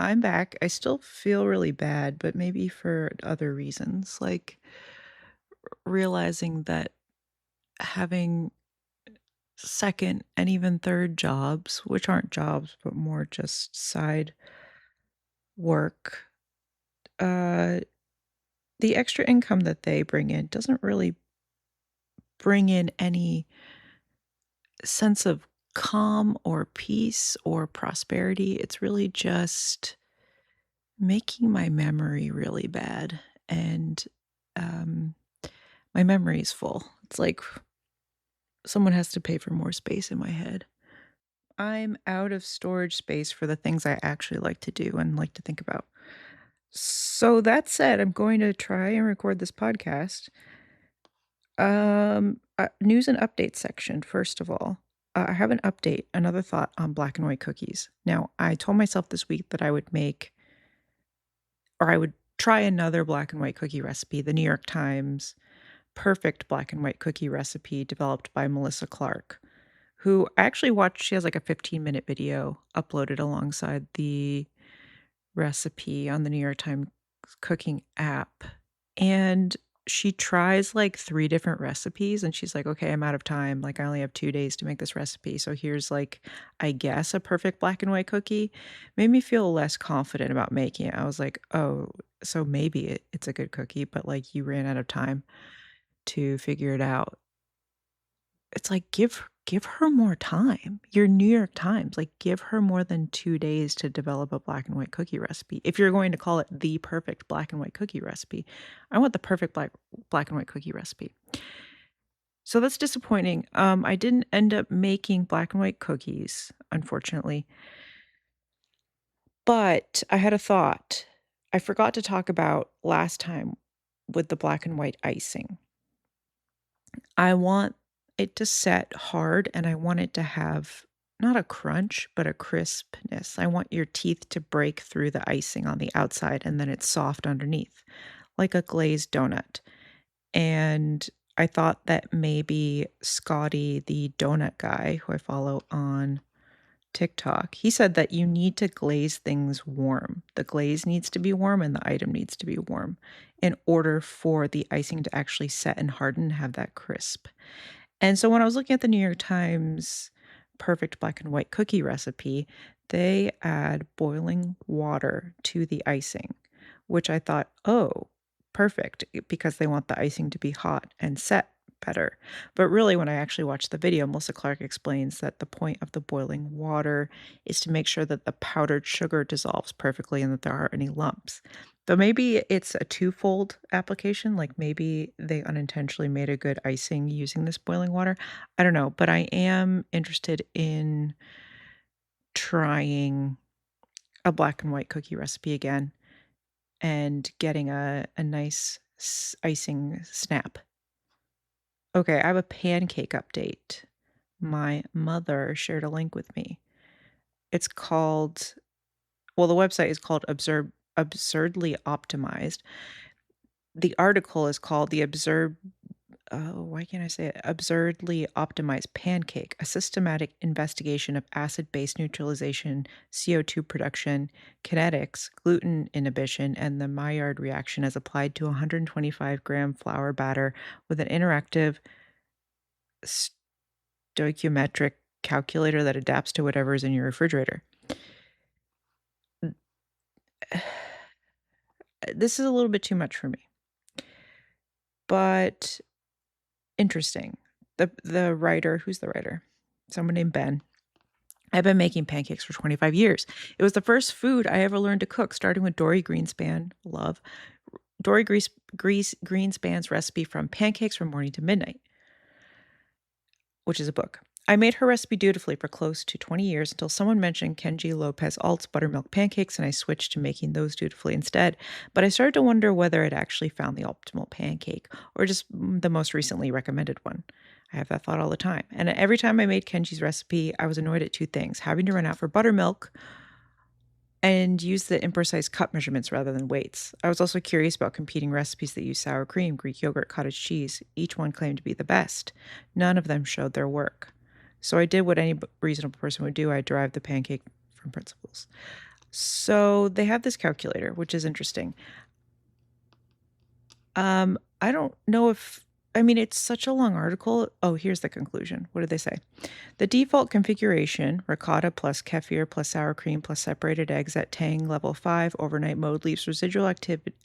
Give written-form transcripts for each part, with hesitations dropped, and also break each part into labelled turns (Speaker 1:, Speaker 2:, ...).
Speaker 1: I'm back. I still feel really bad, but maybe for other reasons, like realizing that having second and even third jobs, which aren't jobs, but more just side work, uh, the extra income that they bring in doesn't really bring in any sense of calm or peace or prosperity. It's really just making my memory really bad. And um, my memory is full. It's like someone has to pay for more space in my head. I'm out of storage space for the things I actually like to do and like to think about. So that said, I'm going to try and record this podcast. News and updates section, first of all. I have an update, another thought on black and white cookies. Now, I told myself this week that I would make, or I would try another black and white cookie recipe, the New York Times perfect black and white cookie recipe developed by Melissa Clark, who I actually watched. She has like a 15-minute video uploaded alongside the recipe on the New York Times cooking app. And she tries like 3 different recipes and she's like, "Okay, I'm out of time. Like I only have 2 days to make this recipe. So here's like, I guess a perfect black and white cookie." Made me feel less confident about making it. I was like, "Oh, so maybe it's a good cookie, but like you ran out of time to figure it out." It's like, give her more time. You're New York Times, like, give her more than 2 days to develop a black and white cookie recipe. If you're going to call it the perfect black and white cookie recipe, I want the perfect black and white cookie recipe. So that's disappointing. I didn't end up making black and white cookies, unfortunately, but I had a thought. I forgot to talk about last time with the black and white icing. I want it to set hard and I want it to have not a crunch, but a crispness. I want your teeth to break through the icing on the outside and then it's soft underneath, like a glazed donut. And I thought that maybe Scotty, the donut guy who I follow on TikTok, he said that you need to glaze things warm. The glaze needs to be warm and the item needs to be warm in order for the icing to actually set and harden and have that crisp. And so when I was looking at the New York Times perfect black and white cookie recipe, they add boiling water to the icing, which I thought, oh, perfect, because they want the icing to be hot and set better. But really, when I actually watched the video, Melissa Clark explains that the point of the boiling water is to make sure that the powdered sugar dissolves perfectly and that there aren't any lumps. So maybe it's a twofold application, like maybe they unintentionally made a good icing using this boiling water. I don't know, but I am interested in trying a black and white cookie recipe again and getting a nice icing snap. Okay, I have a pancake update. My mother shared a link with me. It's called, well, the website is called Absurdly Optimized. The article is called the absurd oh, why can't I say it? Absurdly Optimized Pancake, a systematic investigation of acid-base neutralization, CO2 production, kinetics, gluten inhibition, and the Maillard reaction as applied to a 125-gram flour batter with an interactive stoichiometric calculator that adapts to whatever is in your refrigerator. This is a little bit too much for me, but interesting. The writer, who's the writer? Someone named Ben. I've been making pancakes for 25 years. It was the first food I ever learned to cook, starting with Dory Greenspan, love. Greenspan's recipe from Pancakes from Morning to Midnight, which is a book. I made her recipe dutifully for close to 20 years until someone mentioned Kenji Lopez Alt's buttermilk pancakes, and I switched to making those dutifully instead. But I started to wonder whether I'd actually found the optimal pancake or just the most recently recommended one. I have that thought all the time. And every time I made Kenji's recipe, I was annoyed at two things: having to run out for buttermilk and use the imprecise cup measurements rather than weights. I was also curious about competing recipes that use sour cream, Greek yogurt, cottage cheese. Each one claimed to be the best. None of them showed their work. So I did what any reasonable person would do. I derived the pancake from principles. So they have this calculator, which is interesting. I don't know if I mean, it's such a long article. Oh, here's the conclusion. What did they say? The default configuration, ricotta plus kefir plus sour cream plus separated eggs at Tang level 5 overnight mode leaves residual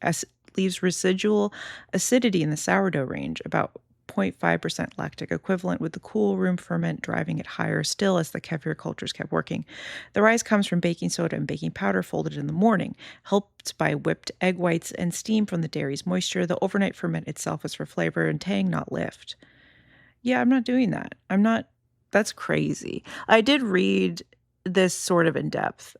Speaker 1: acidity in the sourdough range, about 0.5% lactic equivalent, with the cool room ferment driving it higher still as the kefir cultures kept working. The rise comes from baking soda and baking powder folded in the morning, helped by whipped egg whites and steam from the dairy's moisture. The overnight ferment itself is for flavor and tang, not lift. Yeah, I'm not doing that. I'm not That's crazy. I did read this sort of in depth.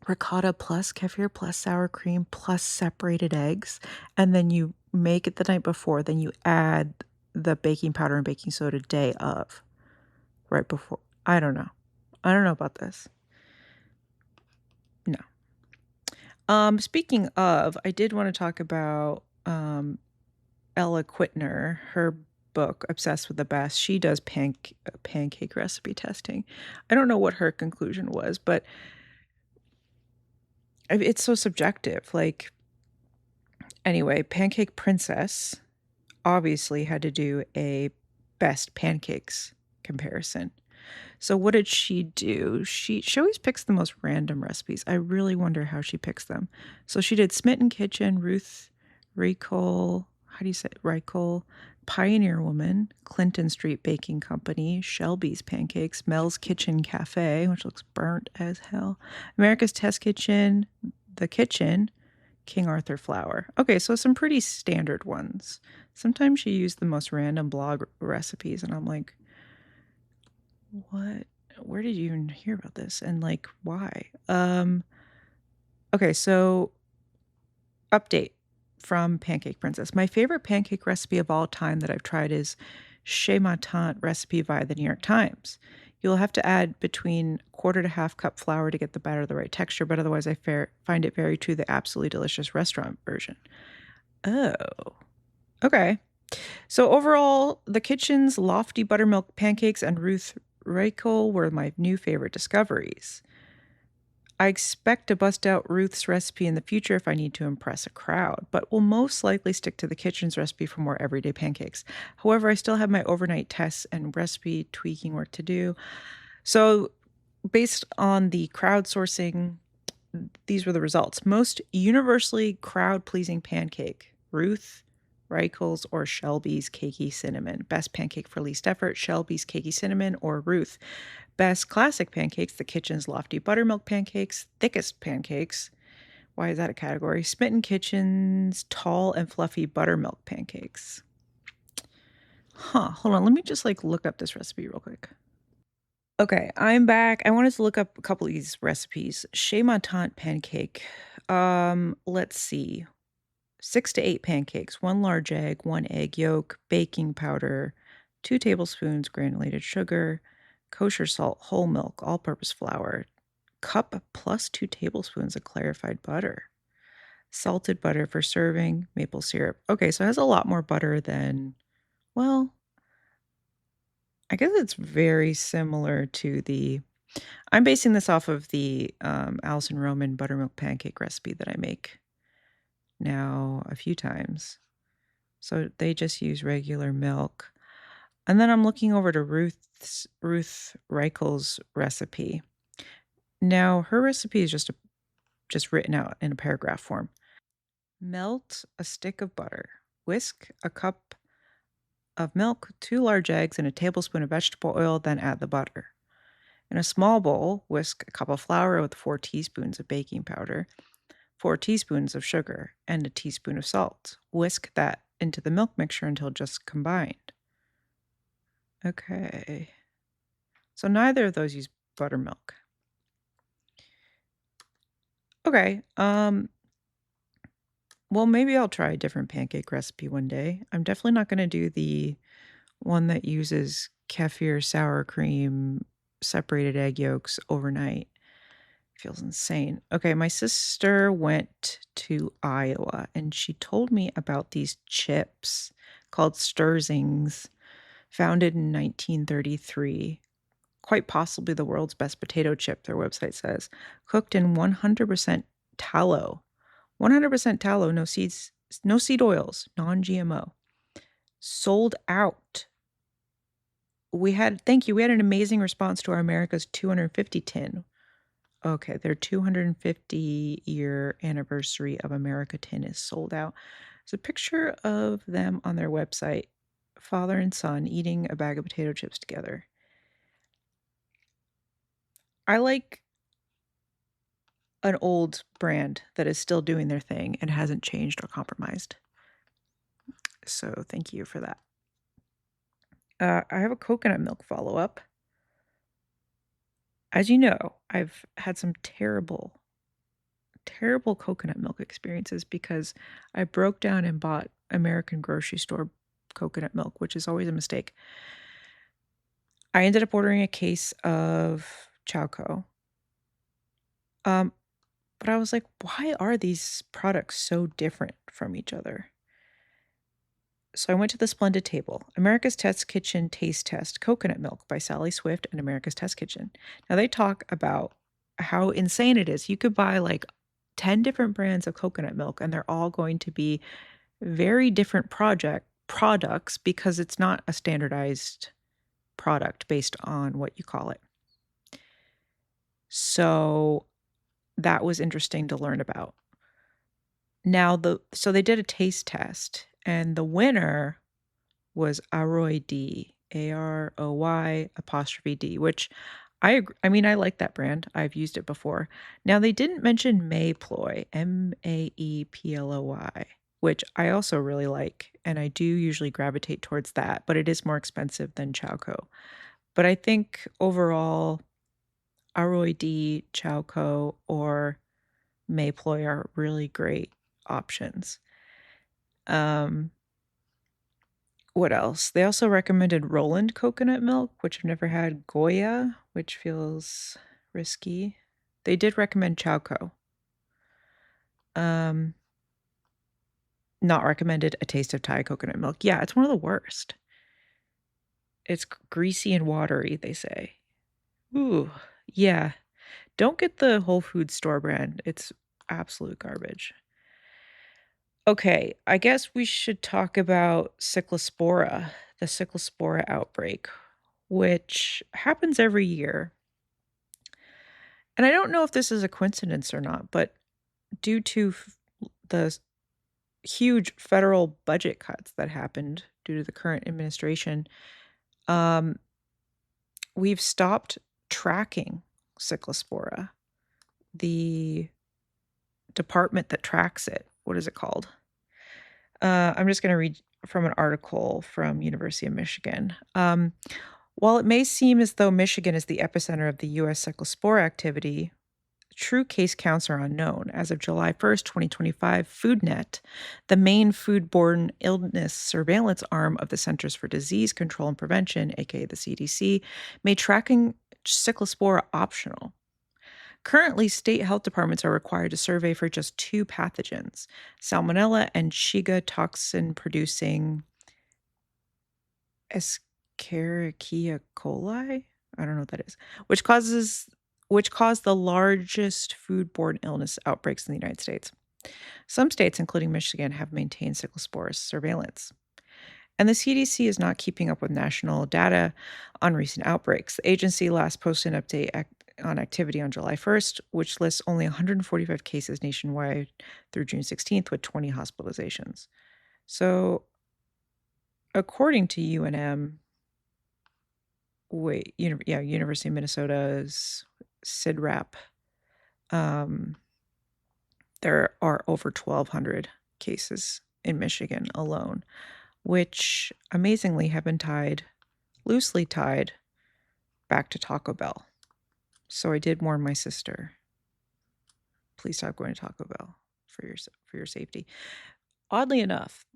Speaker 1: Ricotta plus kefir plus sour cream plus separated eggs, and then you make it the night before, then you add the baking powder and baking soda day of, right before. I don't know. I don't know about this. No. Speaking of, I did want to talk about Ella Quittner, her book Obsessed with the Best. She does pancake recipe testing. I don't know what her conclusion was, but it's so subjective. Like, anyway, Pancake Princess obviously had to do a best pancakes comparison. So what did she do? She always picks the most random recipes. I really wonder how she picks them. So she did Smitten Kitchen, Ruth Recole, how do you say it? Recole, Pioneer Woman, Clinton Street Baking Company, Shelby's Pancakes, Mel's Kitchen Cafe, which looks burnt as hell, America's Test Kitchen, The Kitchen, King Arthur Flour. Okay, so some pretty standard ones. Sometimes she used the most random blog recipes, and I'm like, what? Where did you even hear about this? And like, why? Okay, so update from Pancake Princess. My favorite pancake recipe of all time that I've tried is Chez Ma Tante recipe via the New York Times. You'll have to add between quarter to half cup flour to get the batter the right texture, but otherwise find it very true the absolutely delicious restaurant version. Oh, okay. So overall, the kitchen's lofty buttermilk pancakes and Ruth Reichl were my new favorite discoveries. I expect to bust out Ruth's recipe in the future if I need to impress a crowd, but will most likely stick to the kitchen's recipe for more everyday pancakes. However, I still have my overnight tests and recipe tweaking work to do. So, based on the crowdsourcing, these were the results. Most universally crowd-pleasing pancake, Ruth Reichl's or Shelby's Cakey Cinnamon. Best pancake for least effort, Shelby's Cakey Cinnamon or Ruth. Best classic pancakes, the kitchen's lofty buttermilk pancakes. Thickest pancakes, why is that a category? Smitten Kitchen's tall and fluffy buttermilk pancakes. Hold on, let me just like look up this recipe real quick. Okay, I'm back. I wanted to look up a couple of these recipes. Chez Ma Tante pancake. Let's see. 6 to 8 pancakes, 1 large egg, 1 egg yolk, baking powder, 2 tablespoons granulated sugar, kosher salt, whole milk, all-purpose flour, cup plus 2 tablespoons of clarified butter, salted butter for serving, maple syrup. Okay, so it has a lot more butter than, well, I guess it's very similar to I'm basing this off of the Alison Roman buttermilk pancake recipe that I make now a few times. So they just use regular milk. And then I'm looking over to Ruth Reichl's recipe. Now her recipe is just written out in a paragraph form. Melt a stick of butter. Whisk a cup of milk, 2 large eggs, and a tablespoon of vegetable oil, then add the butter. In a small bowl, whisk a cup of flour with 4 teaspoons of baking powder, 4 teaspoons of sugar, and a teaspoon of salt. Whisk that into the milk mixture until just combined. Okay. So neither of those use buttermilk. Okay. Well, maybe I'll try a different pancake recipe one day. I'm definitely not going to do the one that uses kefir, sour cream, separated egg yolks overnight. Feels insane. Okay, my sister went to Iowa and she told me about these chips called Sturzings, founded in 1933, quite possibly the world's best potato chip, their website says, cooked in 100% tallow. 100% tallow, no seeds, no seed oils, non-GMO. Sold out. Thank you, we had an amazing response to our America's 250 tin. Okay, their 250-year anniversary of America tin is sold out. There's a picture of them on their website, father and son eating a bag of potato chips together. I like an old brand that is still doing their thing and hasn't changed or compromised. So thank you for that. I have a coconut milk follow-up. As you know, I've had some terrible, terrible coconut milk experiences because I broke down and bought American grocery store coconut milk, which is always a mistake. I ended up ordering a case of Chowco. But I was like, why are these products so different from each other? So I went to the Splendid Table, America's Test Kitchen Taste Test Coconut Milk by Sally Swift and America's Test Kitchen. Now they talk about how insane it is. You could buy like 10 different brands of coconut milk and they're all going to be very different products because it's not a standardized product based on what you call it. So that was interesting to learn about. Now so they did a taste test and the winner was Aroy D, AROY apostrophe D, which I mean, I like that brand. I've used it before. Now they didn't mention Mayploy, Maeploy, which I also really like, and I do usually gravitate towards that, but it is more expensive than Chowco. But I think overall, Aroy D, Chowco, or Mayploy are really great options. What else? They also recommended Roland coconut milk, which I've never had. Goya, which feels risky. They did recommend Chowco. Not recommended A Taste of Thai coconut milk. Yeah, it's one of the worst. It's greasy and watery, they say. Ooh, yeah. Don't get the Whole Foods store brand. It's absolute garbage. Okay, I guess we should talk about Cyclospora, the Cyclospora outbreak, which happens every year. And I don't know if this is a coincidence or not, but due to the huge federal budget cuts that happened due to the current administration, we've stopped tracking Cyclospora. The department that tracks it, what is it called? I'm just going to read from an article from University of Michigan. While it may seem as though Michigan is the epicenter of the U.S. cyclospora activity, true case counts are unknown. As of July 1st, 2025, FoodNet, the main foodborne illness surveillance arm of the Centers for Disease Control and Prevention, aka the CDC, made tracking cyclospora optional. Currently, state health departments are required to survey for just two pathogens, Salmonella and Shiga toxin producing Escherichia coli. I don't know what that is, which caused the largest foodborne illness outbreaks in the United States. Some states, including Michigan, have maintained cyclospora surveillance. And the CDC is not keeping up with national data on recent outbreaks. The agency last posted an update on activity on July 1st, which lists only 145 cases nationwide through June 16th, with 20 hospitalizations. So, according to UNM, University of Minnesota's CIDRAP, there are over 1,200 cases in Michigan alone, which amazingly have been loosely tied back to Taco Bell. So I did warn my sister, please stop going to Taco Bell for your safety. Oddly enough,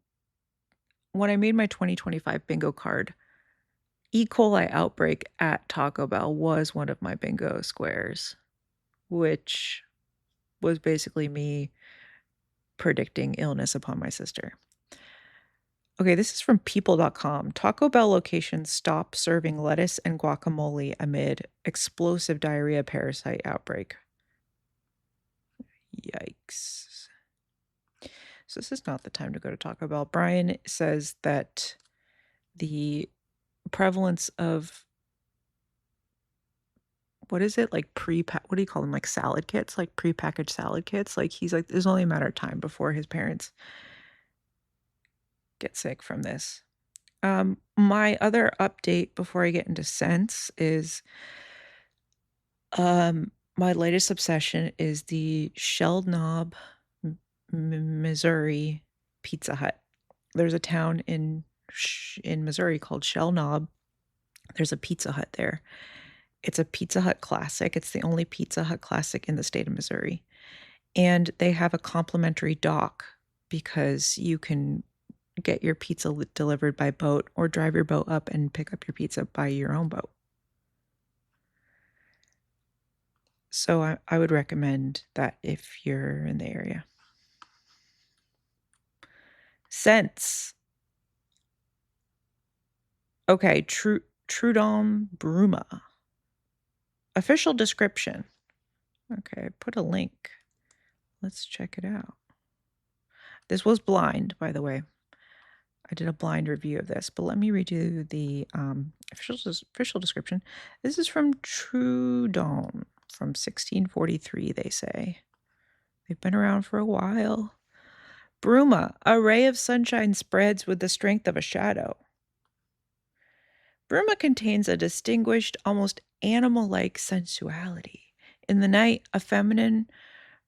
Speaker 1: when I made my 2025 bingo card, E. coli outbreak at Taco Bell was one of my bingo squares, which was basically me predicting illness upon my sister. Okay, this is from people.com. Taco Bell locations stop serving lettuce and guacamole amid explosive diarrhea parasite outbreak. Yikes. So this is not the time to go to Taco Bell. Brian says that the prevalence of what is it? Like what do you call them? Like salad kits, like prepackaged salad kits. Like he's like, there's only a matter of time before his parents get sick from this. My other update before I get into scents is my latest obsession is the Shell Knob, Missouri Pizza Hut. There's a town in Missouri called Shell Knob. There's a Pizza Hut there. It's a Pizza Hut classic. It's the only Pizza Hut classic in the state of Missouri. And they have a complimentary dock because you can get your pizza delivered by boat or drive your boat up and pick up your pizza by your own boat. So I would recommend that if you're in the area. Scents. Okay, Trudom Bruma. Official description. Okay, put a link. Let's check it out. This was blind, by the way. I did a blind review of this, but let me read you the official description. This is from Trudon from 1643, they say. They've been around for a while. Bruma, a ray of sunshine spreads with the strength of a shadow. Bruma contains a distinguished, almost animal-like sensuality. In the night, a feminine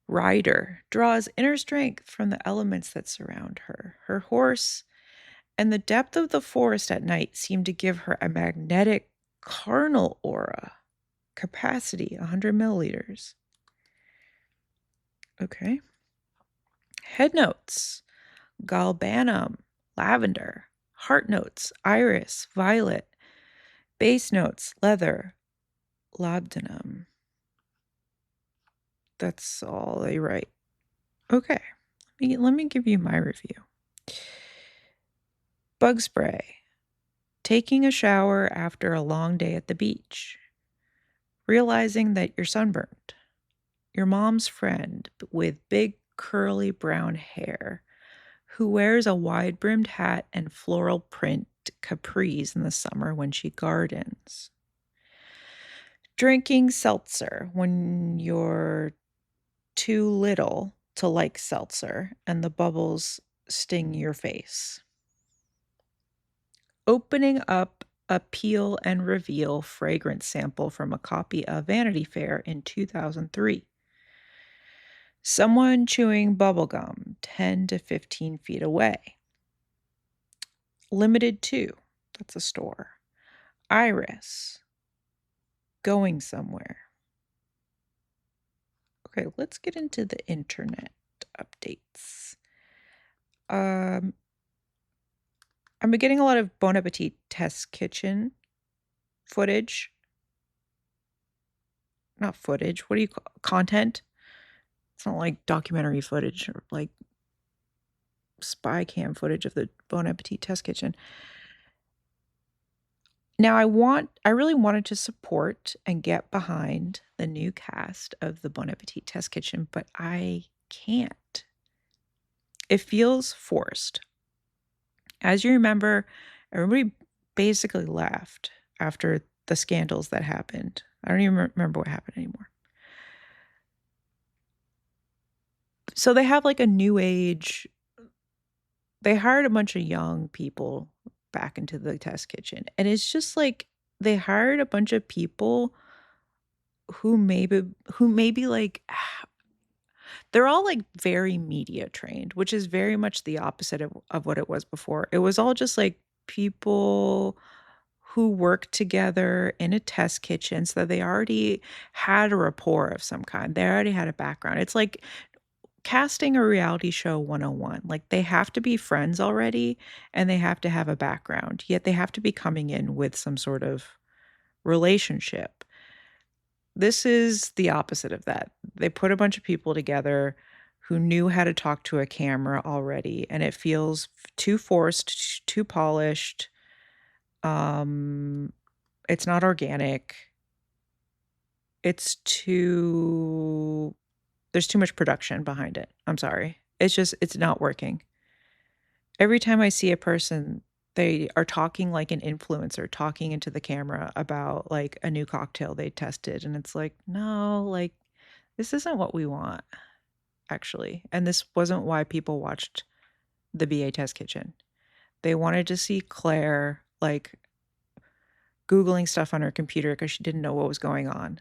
Speaker 1: rider draws inner strength from the elements that surround her. Her horse and the depth of the forest at night seem to give her a magnetic carnal aura. Capacity, 100 milliliters. Okay. Head notes, galbanum, lavender. Heart notes, iris, violet. Base notes, leather, labdanum. That's all they write. Okay, let me give you my review. Bug spray. Taking a shower after a long day at the beach. Realizing that you're sunburned. Your mom's friend with big curly brown hair who wears a wide-brimmed hat and floral print capris in the summer when she gardens. Drinking seltzer when you're too little to like seltzer and the bubbles sting your face. Opening up a peel and reveal fragrance sample from a copy of Vanity Fair in 2003. Someone chewing bubblegum 10 to 15 feet away. Limited to, that's a store. Iris, going somewhere. Okay, let's get into the internet updates. I'm getting a lot of Bon Appetit test kitchen footage. Not footage, what do you call content? It's not like documentary footage or like spy cam footage of the Bon Appetit test kitchen. Now I really wanted to support and get behind the new cast of the Bon Appetit test kitchen, but I can't. It feels forced. As you remember, everybody basically left after the scandals that happened. I don't even remember what happened anymore. So they have like a new age, they hired a bunch of young people back into the test kitchen. And it's just like they hired a bunch of people who maybe like they're all like very media trained, which is very much the opposite of what it was before. It was all just like people who worked together in a test kitchen so that they already had a rapport of some kind. They already had a background. It's like casting a reality show 101. Like they have to be friends already and they have to have a background, yet they have to be coming in with some sort of relationship. This is the opposite of that. They put a bunch of people together who knew how to talk to a camera already, and it feels too forced, too polished. Um, it's not organic. It's too there's too much production behind it. I'm sorry. It's not working. Every time I see a person, they are talking like an influencer, talking into the camera about like a new cocktail they tested. And it's like, no, like this isn't what we want, actually. And this wasn't why people watched the BA Test Kitchen. They wanted to see Claire like Googling stuff on her computer because she didn't know what was going on.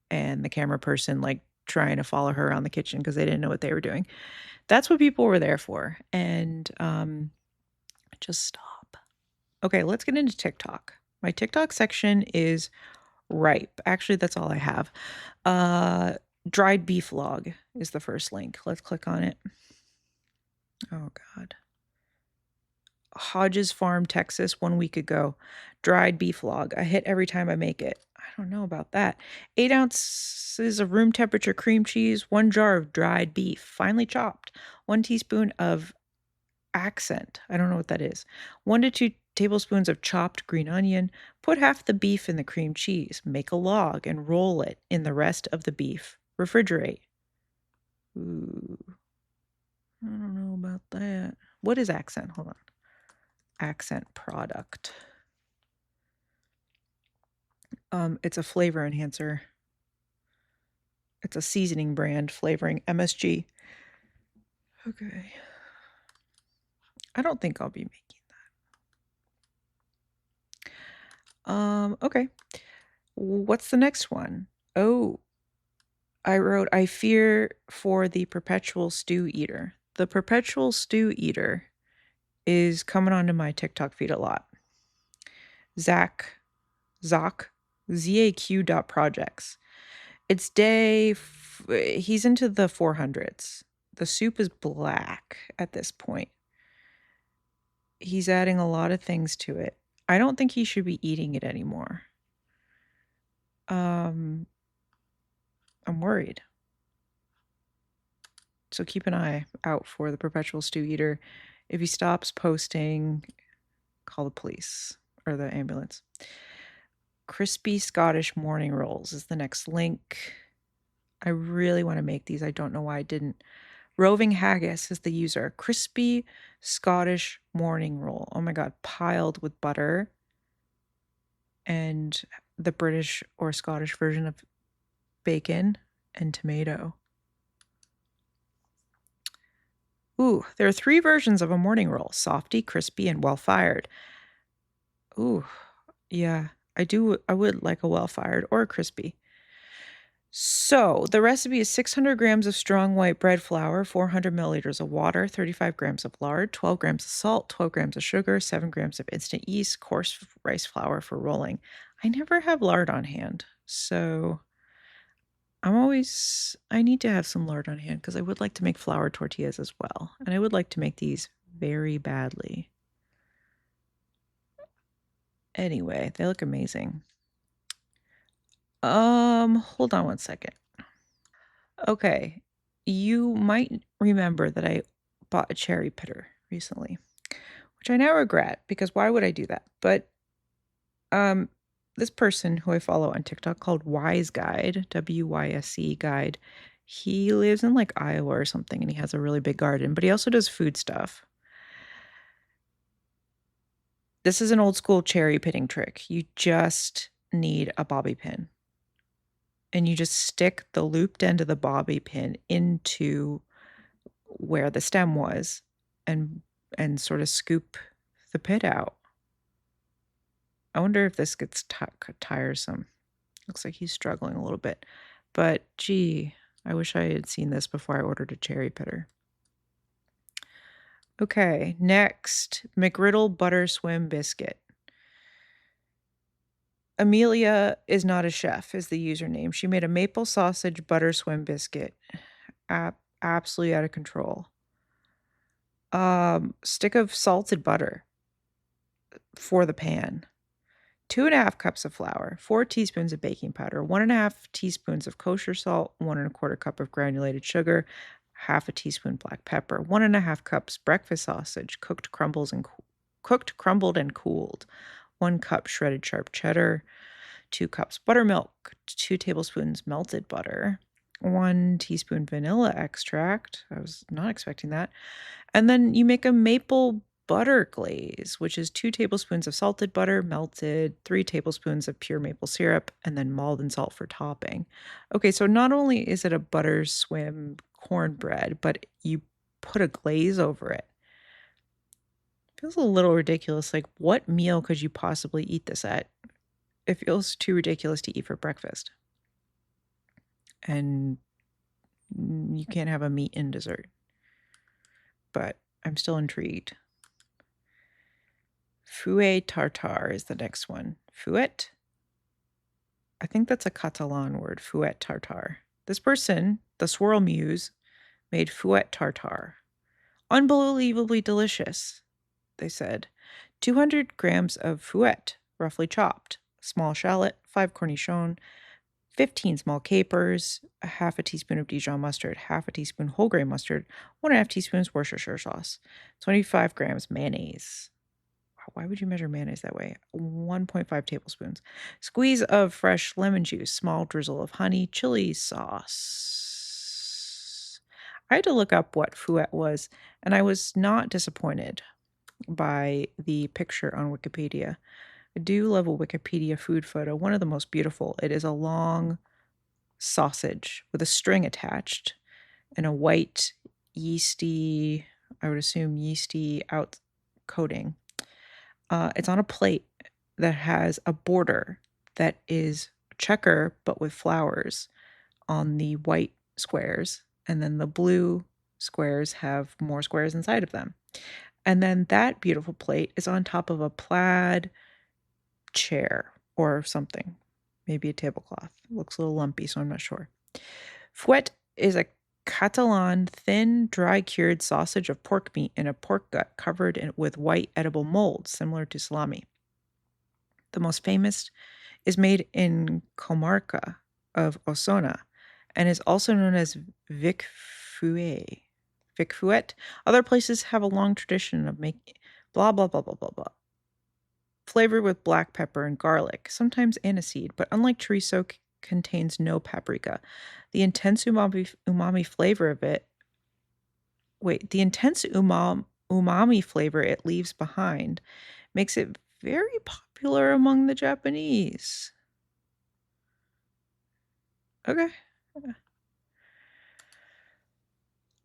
Speaker 1: And the camera person like trying to follow her around the kitchen because they didn't know what they were doing. That's what people were there for. And just stop. Okay, let's get into TikTok. My TikTok section is ripe. Actually, that's all I have. Dried beef log is the first link. Let's click on it. Oh, God. Hodges Farm, Texas, 1 week ago. Dried beef log. A hit every time I make it. I don't know about that. 8 ounces of room temperature cream cheese, 1 jar of dried beef, finely chopped, 1 teaspoon of accent. I don't know what that is. 1 to 2 tablespoons of chopped green onion. Put half the beef in the cream cheese. Make a log and roll it in the rest of the beef. Refrigerate. Ooh. I don't know about that. What is accent? Hold on. Accent product. It's a flavor enhancer. It's a seasoning brand flavoring MSG. Okay. I don't think I'll be making that. Okay. What's the next one? Oh, I wrote, I fear for the perpetual stew eater. The perpetual stew eater is coming onto my TikTok feed a lot. Zach, ZAQ dot projects. It's he's into the 400s. The soup is black at this point. He's adding a lot of things to it. I don't think he should be eating it anymore. I'm worried. So keep an eye out for the perpetual stew eater. If he stops posting, call the police or the ambulance. Crispy Scottish morning rolls is the next link. I really want to make these. I don't know why I didn't. Roving Haggis is the user. Crispy Scottish morning roll. Oh my God, piled with butter and the British or Scottish version of bacon and tomato. Ooh, there are 3 versions of a morning roll: softy, crispy, and well-fired. Ooh, yeah, I would like a well-fired or a crispy. So the recipe is 600 grams of strong white bread flour, 400 milliliters of water, 35 grams of lard, 12 grams of salt, 12 grams of sugar, 7 grams of instant yeast, coarse rice flour for rolling. I never have lard on hand, so I need to have some lard on hand because I would like to make flour tortillas as well. And I would like to make these very badly. Anyway, they look amazing. Hold on one second. Okay. You might remember that I bought a cherry pitter recently, which I now regret because why would I do that? But this person who I follow on TikTok called Wise Guide, WYSE Guide, he lives in like Iowa or something and he has a really big garden, but he also does food stuff. This is an old school cherry pitting trick. You just need a bobby pin. And you just stick the looped end of the bobby pin into where the stem was and sort of scoop the pit out. I wonder if this gets tiresome. Looks like he's struggling a little bit. But gee, I wish I had seen this before I ordered a cherry pitter. Okay, next, McGriddle Butter Swim Biscuit. Amelia is not a chef is the username. She made a maple sausage butter swim biscuit. Absolutely out of control. Stick of salted butter for the pan. 2.5 cups of flour, 4 teaspoons of baking powder, 1.5 teaspoons of kosher salt, 1 1/4 cup of granulated sugar, half a teaspoon black pepper, 1.5 cups breakfast sausage, cooked, crumbled, and cooled, 1 cup shredded sharp cheddar, 2 cups buttermilk, 2 tablespoons melted butter, 1 teaspoon vanilla extract. I was not expecting that. And then you make a maple butter glaze, which is 2 tablespoons of salted butter, melted, 3 tablespoons of pure maple syrup, and then malt and salt for topping. Okay, so not only is it a butter swim cornbread, but you put a glaze over it. Feels a little ridiculous. Like, what meal could you possibly eat this at? It feels too ridiculous to eat for breakfast. And you can't have a meat in dessert. But I'm still intrigued. Fouet tartare is the next one. Fouet? I think that's a Catalan word, fouet tartare. This person, the swirl muse, made fouet tartare. Unbelievably delicious, they said. 200 grams of fouet, roughly chopped. Small shallot, 5 cornichon, 15 small capers, a half a teaspoon of Dijon mustard, half a teaspoon whole grain mustard, 1.5 teaspoons Worcestershire sauce, 25 grams mayonnaise. Why would you measure mayonnaise that way? 1.5 tablespoons. Squeeze of fresh lemon juice, small drizzle of honey, chili sauce. I had to look up what fouet was, and I was not disappointed by the picture on Wikipedia. I do love a Wikipedia food photo, one of the most beautiful. It is a long sausage with a string attached and a white yeasty, I would assume yeasty out coating. It's on a plate that has a border that is checker but with flowers on the white squares, and then the blue squares have more squares inside of them. And then that beautiful plate is on top of a plaid chair or something, maybe a tablecloth. It looks a little lumpy, so I'm not sure. Fouet is a Catalan thin, dry-cured sausage of pork meat in a pork gut covered with white edible mold, similar to salami. The most famous is made in Comarca of Osona and is also known as Vic Fouet. Vic Fouet. Other places have a long tradition of making blah, blah, blah, blah, blah, blah. Flavored with black pepper and garlic, sometimes aniseed, but unlike chorizo, contains no paprika. The intense umami flavor of it. The intense umami flavor it leaves behind makes it very popular among the Japanese. Okay.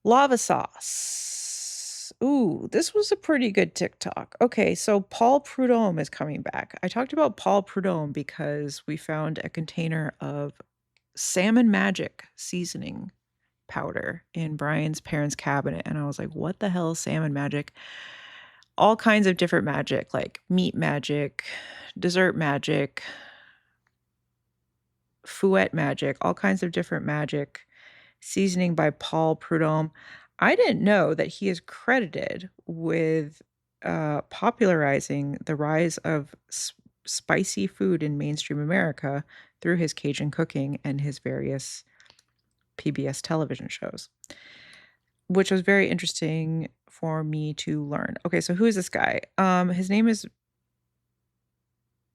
Speaker 1: Lava sauce. Ooh, this was a pretty good TikTok. Okay, so Paul Prudhomme is coming back. I talked about Paul Prudhomme because we found a container of Salmon Magic seasoning powder in Brian's parents' cabinet, and I was like, what the hell is Salmon Magic? All kinds of different magic, like meat magic, dessert magic, fouet magic, all kinds of different magic seasoning by Paul Prudhomme. I didn't know that he is credited with popularizing the rise of spicy food in mainstream America through his Cajun cooking and his various PBS television shows, which was very interesting for me to learn. Okay, so who is this guy? His name is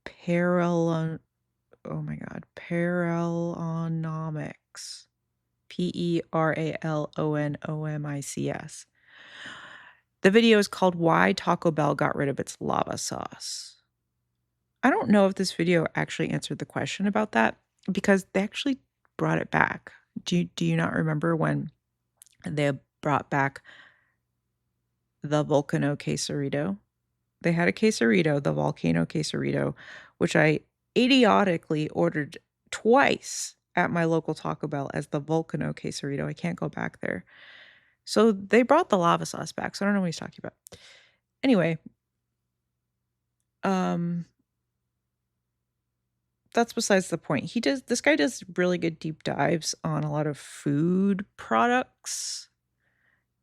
Speaker 1: Paralonomics. Peralonomics. The video is called Why Taco Bell Got Rid of Its Lava Sauce. I don't know if this video actually answered the question about that because they actually brought it back. Do you not remember when they brought back the Volcano Quesarito? They had a quesarito, the Volcano Quesarito, which I idiotically ordered twice at my local Taco Bell as the Volcano Quesarito. I can't go back there. So they brought the lava sauce back, so I don't know what he's talking about. Anyway, that's besides the point. This guy does really good deep dives on a lot of food products,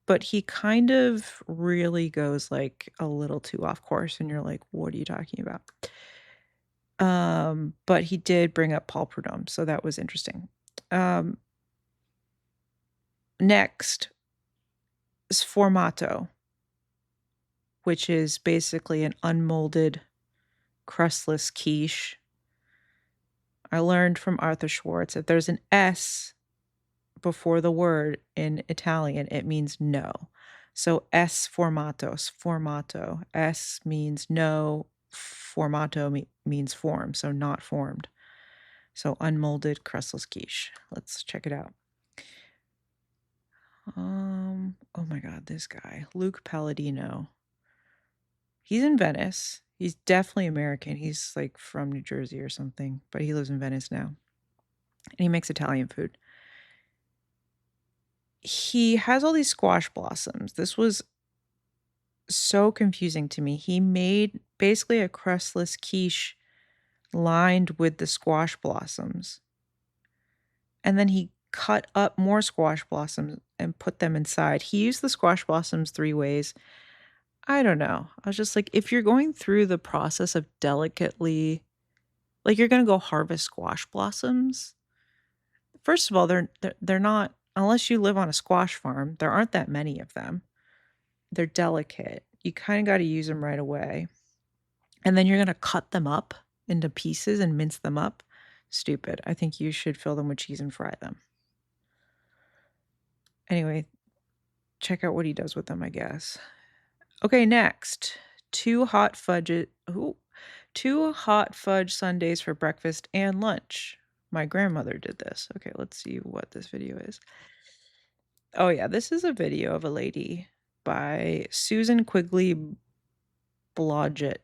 Speaker 1: but he kind of really goes like a little too off course, and you're like, what are you talking about? But he did bring up Paul Prudhomme, so that was interesting. Next, sformato, which is basically an unmolded, crustless quiche. I learned from Arthur Schwartz if there's an S before the word in Italian, it means no. So S formatos, formato. S means no, formato means form, so not formed. So unmolded crustless quiche. Let's check it out. Oh my God, this guy, Luke Palladino. He's in Venice. He's definitely American. He's like from New Jersey or something, but he lives in Venice now. And he makes Italian food. He has all these squash blossoms. This was so confusing to me. He made basically a crustless quiche lined with the squash blossoms. And then he cut up more squash blossoms and put them inside. He used the squash blossoms 3 ways. I don't know. I was just like, if you're going through the process of delicately, like you're going to go harvest squash blossoms. First of all, they're not, unless you live on a squash farm, there aren't that many of them. They're delicate. You kind of got to use them right away. And then you're going to cut them up into pieces and mince them up. Stupid. I think you should fill them with cheese and fry them. Anyway, check out what he does with them, I guess. Okay, next. 2 hot fudge sundaes for breakfast and lunch. My grandmother did this. Okay, let's see what this video is. Oh yeah, this is a video of a lady by Susan Quigley Blodgett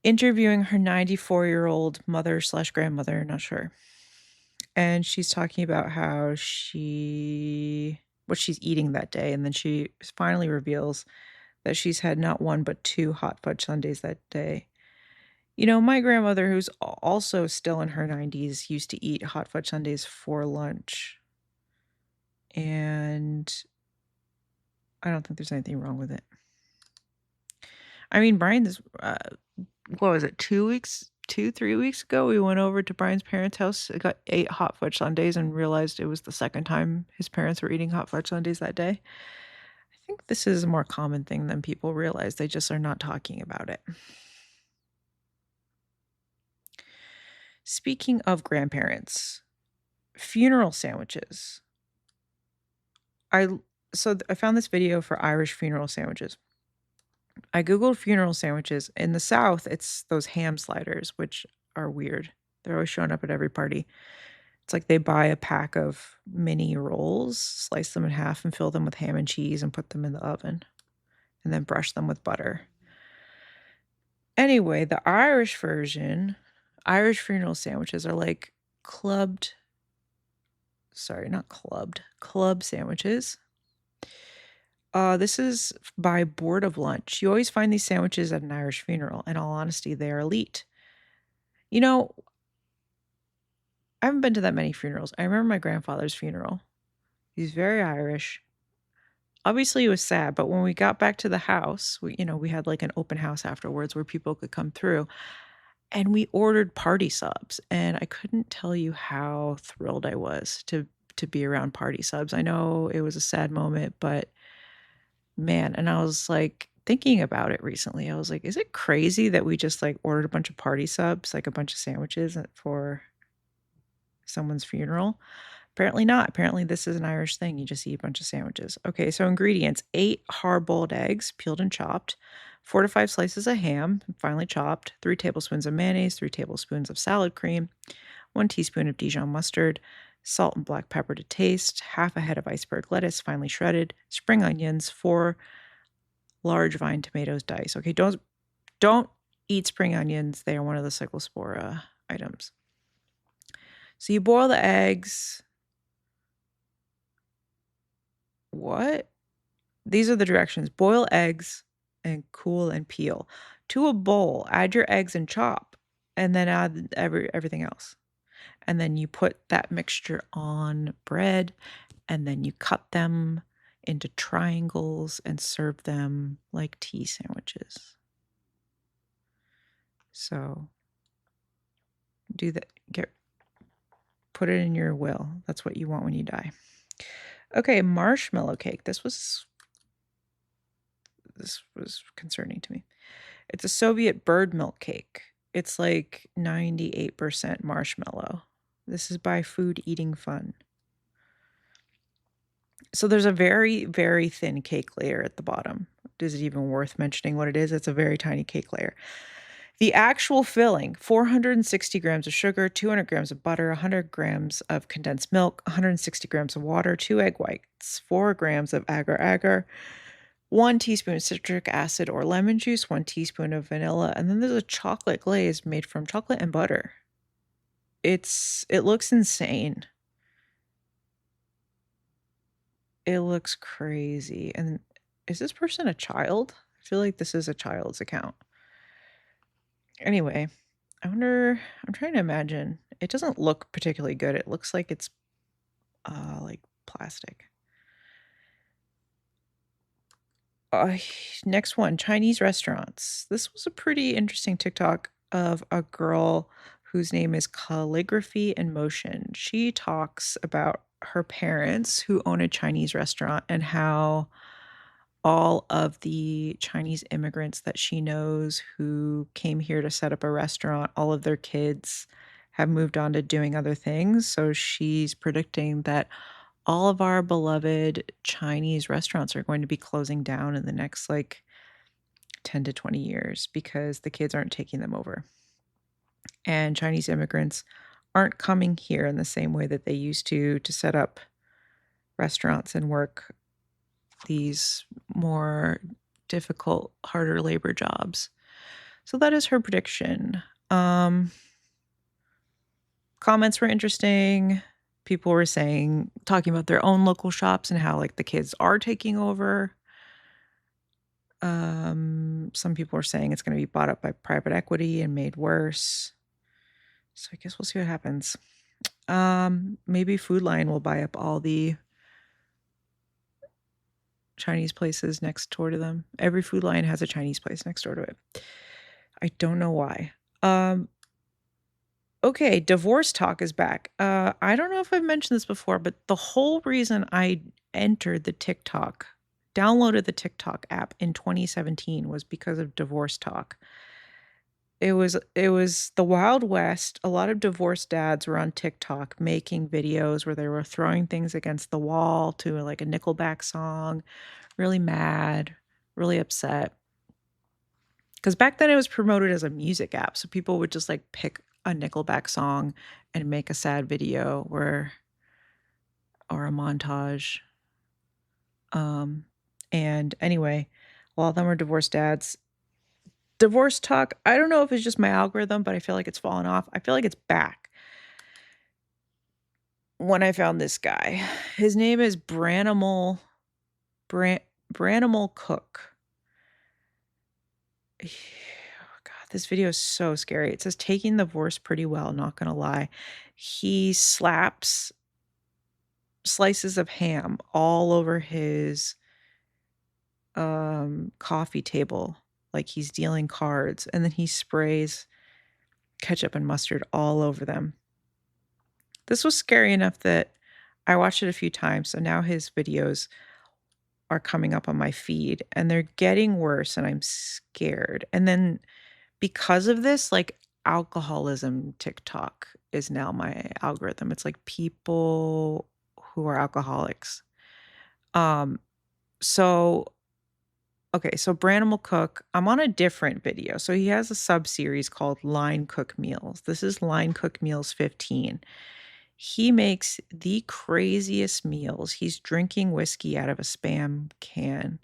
Speaker 1: interviewing her 94-year-old mother slash grandmother, not sure. And she's talking about how what she's eating that day. And then she finally reveals that she's had not 1, but 2 hot fudge sundaes that day. You know, my grandmother, who's also still in her 90s, used to eat hot fudge sundaes for lunch. And I don't think there's anything wrong with it. I mean, Brian's, what was it, 3 weeks ago, we went over to Brian's parents' house, ate hot fudge sundaes, and realized it was the second time his parents were eating hot fudge sundaes that day. I think this is a more common thing than people realize. They just are not talking about it. Speaking of grandparents, funeral sandwiches. I found this video for Irish funeral sandwiches. I Googled funeral sandwiches. In the South, it's those ham sliders, which are weird. They're always showing up at every party. It's like they buy a pack of mini rolls, slice them in half, and fill them with ham and cheese and put them in the oven, and then brush them with butter. Anyway, the Irish version, Irish funeral sandwiches are like club sandwiches. This is by Board of Lunch. You always find these sandwiches at an Irish funeral. In all honesty, they are elite. You know, I haven't been to that many funerals. I remember my grandfather's funeral. He's very Irish. Obviously, it was sad, but when we got back to the house, we had like an open house afterwards where people could come through, and we ordered party subs, and I couldn't tell you how thrilled I was to be around party subs. I know it was a sad moment, but man, and I was like thinking about it recently. I was like, is it crazy that we just like ordered a bunch of party subs, like a bunch of sandwiches for someone's funeral? Apparently not. Apparently this is an Irish thing. You just eat a bunch of sandwiches. Okay, so ingredients: 8 hard-boiled eggs, peeled and chopped, 4 to 5 slices of ham, finely chopped, 3 tablespoons of mayonnaise, 3 tablespoons of salad cream, 1 teaspoon of Dijon mustard, salt and black pepper to taste, half a head of iceberg lettuce, finely shredded, spring onions, 4 large vine tomatoes diced. Okay, don't eat spring onions. They are one of the cyclospora items. So you boil the eggs. What? These are the directions. Boil eggs and cool and peel. To a bowl, add your eggs and chop, and then add everything else. And then you put that mixture on bread, and then you cut them into triangles and serve them like tea sandwiches. So do that. Put it in your will. That's what you want when you die. Okay, marshmallow cake. This was concerning to me. It's a Soviet bird milk cake. It's like 98% marshmallow. This is by Food Eating Fun. So there's a very, very thin cake layer at the bottom. Is it even worth mentioning what it is? It's a very tiny cake layer. The actual filling, 460 grams of sugar, 200 grams of butter, 100 grams of condensed milk, 160 grams of water, 2 egg whites, 4 grams of agar-agar, 1 teaspoon of citric acid or lemon juice, 1 teaspoon of vanilla, and then there's a chocolate glaze made from chocolate and butter. It looks insane. It looks crazy, and is this person a child? I feel like this is a child's account. Anyway, I'm trying to imagine. It doesn't look particularly good. It looks like it's, like plastic. Uh, Next one, Chinese restaurants. This was a pretty interesting TikTok of a girl whose name is Calligraphy in Motion. She talks about her parents who own a Chinese restaurant and how all of the Chinese immigrants that she knows who came here to set up a restaurant, all of their kids have moved on to doing other things. So she's predicting that all of our beloved Chinese restaurants are going to be closing down in the next like 10 to 20 years because the kids aren't taking them over. And Chinese immigrants aren't coming here in the same way that they used to set up restaurants and work these more difficult, harder labor jobs. So that is her prediction. Comments were interesting. People were talking about their own local shops and how like the kids are taking over. Some people were saying it's going to be bought up by private equity and made worse. So I guess we'll see what happens. Maybe Food Lion will buy up all the Chinese places next door to them. Every Food Lion has a Chinese place next door to it. I don't know why. Okay, divorce talk is back. I don't know if I've mentioned this before, but the whole reason I downloaded the TikTok app in 2017 was because of divorce talk. It was the Wild West. A lot of divorced dads were on TikTok making videos where they were throwing things against the wall to like a Nickelback song, really mad, really upset. Because back then it was promoted as a music app, so people would just like pick a Nickelback song and make a sad video or a montage. And anyway, a lot of them were divorced dads. Divorce talk, I don't know if it's just my algorithm, but I feel like it's fallen off. I feel like it's back. When I found this guy, his name is Branimal Cook. God, this video is so scary. It says taking the divorce pretty well, not gonna lie. He slaps slices of ham all over his coffee table like he's dealing cards, and then he sprays ketchup and mustard all over them. This was scary enough that I watched it a few times, so now his videos are coming up on my feed and they're getting worse and I'm scared. And then because of this, like alcoholism TikTok is now my algorithm. It's like people who are alcoholics. Um so okay, so Branimal Cook, I'm on a different video. So he has a sub series called Line Cook Meals. This is Line Cook Meals 15. He makes the craziest meals. He's drinking whiskey out of a Spam can.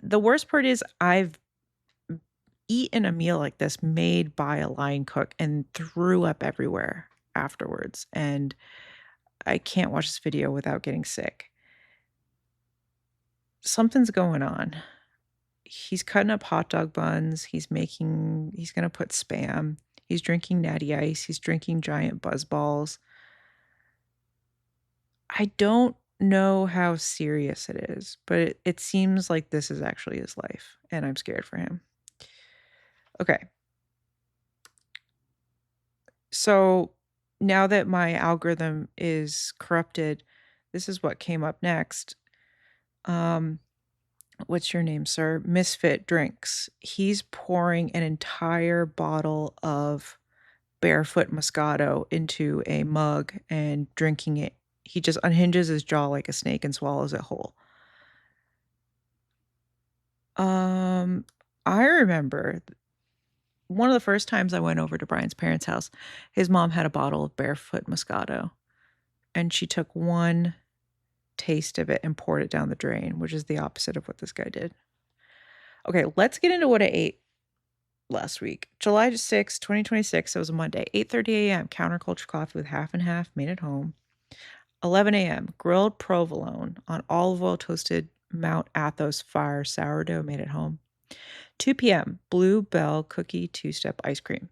Speaker 1: The worst part is I've eaten a meal like this made by a line cook and threw up everywhere afterwards. And I can't watch this video without getting sick. Something's going on. He's cutting up hot dog buns. He's going to put Spam. He's drinking Natty Ice. He's drinking giant buzz balls. I don't know how serious it is, but it seems like this is actually his life, and I'm scared for him. Okay. So now that my algorithm is corrupted, this is what came up next. Um, what's your name, sir? Misfit Drinks. He's pouring an entire bottle of barefoot Moscato into a mug and drinking it. He just unhinges his jaw like a snake and swallows it whole. Um, I remember one of the first times I went over to Brian's parents' house, his mom had a bottle of barefoot Moscato, and she took one taste of it and poured it down the drain, which is the opposite of what this guy did. Okay, let's get into what I ate last week. July 6, 2026, it was a Monday, 8:30 a.m., counterculture coffee with half and half made at home. 11 a.m., grilled provolone on olive oil toasted Mount Athos fire sourdough made at home. 2 p.m., Blue Bell cookie two-step ice cream.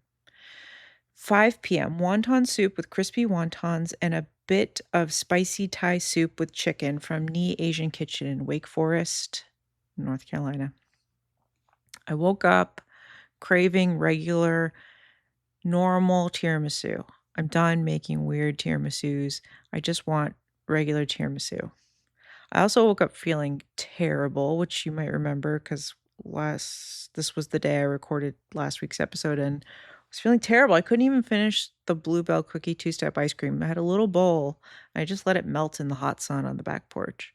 Speaker 1: 5 p.m., wonton soup with crispy wontons and a bit of spicy Thai soup with chicken from Nee Asian Kitchen in Wake Forest, North Carolina. I woke up craving regular, normal tiramisu. I'm done making weird tiramisus. I just want regular tiramisu. I also woke up feeling terrible, which you might remember because this was the day I recorded last week's episode, and I was feeling terrible. I couldn't even finish the Bluebell cookie two-step ice cream. I had a little bowl, and I just let it melt in the hot sun on the back porch.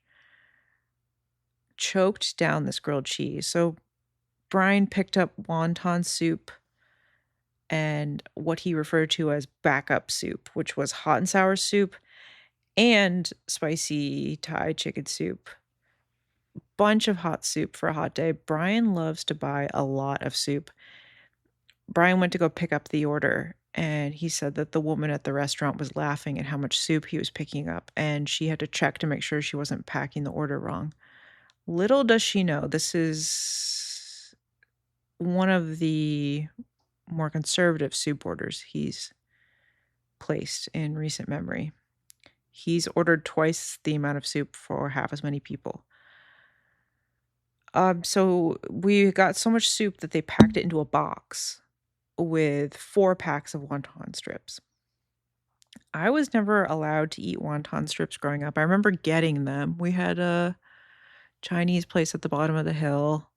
Speaker 1: Choked down this grilled cheese. So Brian picked up wonton soup and what he referred to as backup soup, which was hot and sour soup and spicy Thai chicken soup. Bunch of hot soup for a hot day. Brian loves to buy a lot of soup. Brian went to go pick up the order, and he said that the woman at the restaurant was laughing at how much soup he was picking up, and she had to check to make sure she wasn't packing the order wrong. Little does she know, this is one of the more conservative soup orders he's placed in recent memory. He's ordered twice the amount of soup for half as many people. So we got so much soup that they packed it into a box with 4 packs of wonton strips. I was never allowed to eat wonton strips growing up. I remember getting them. We had a Chinese place at the bottom of the hill,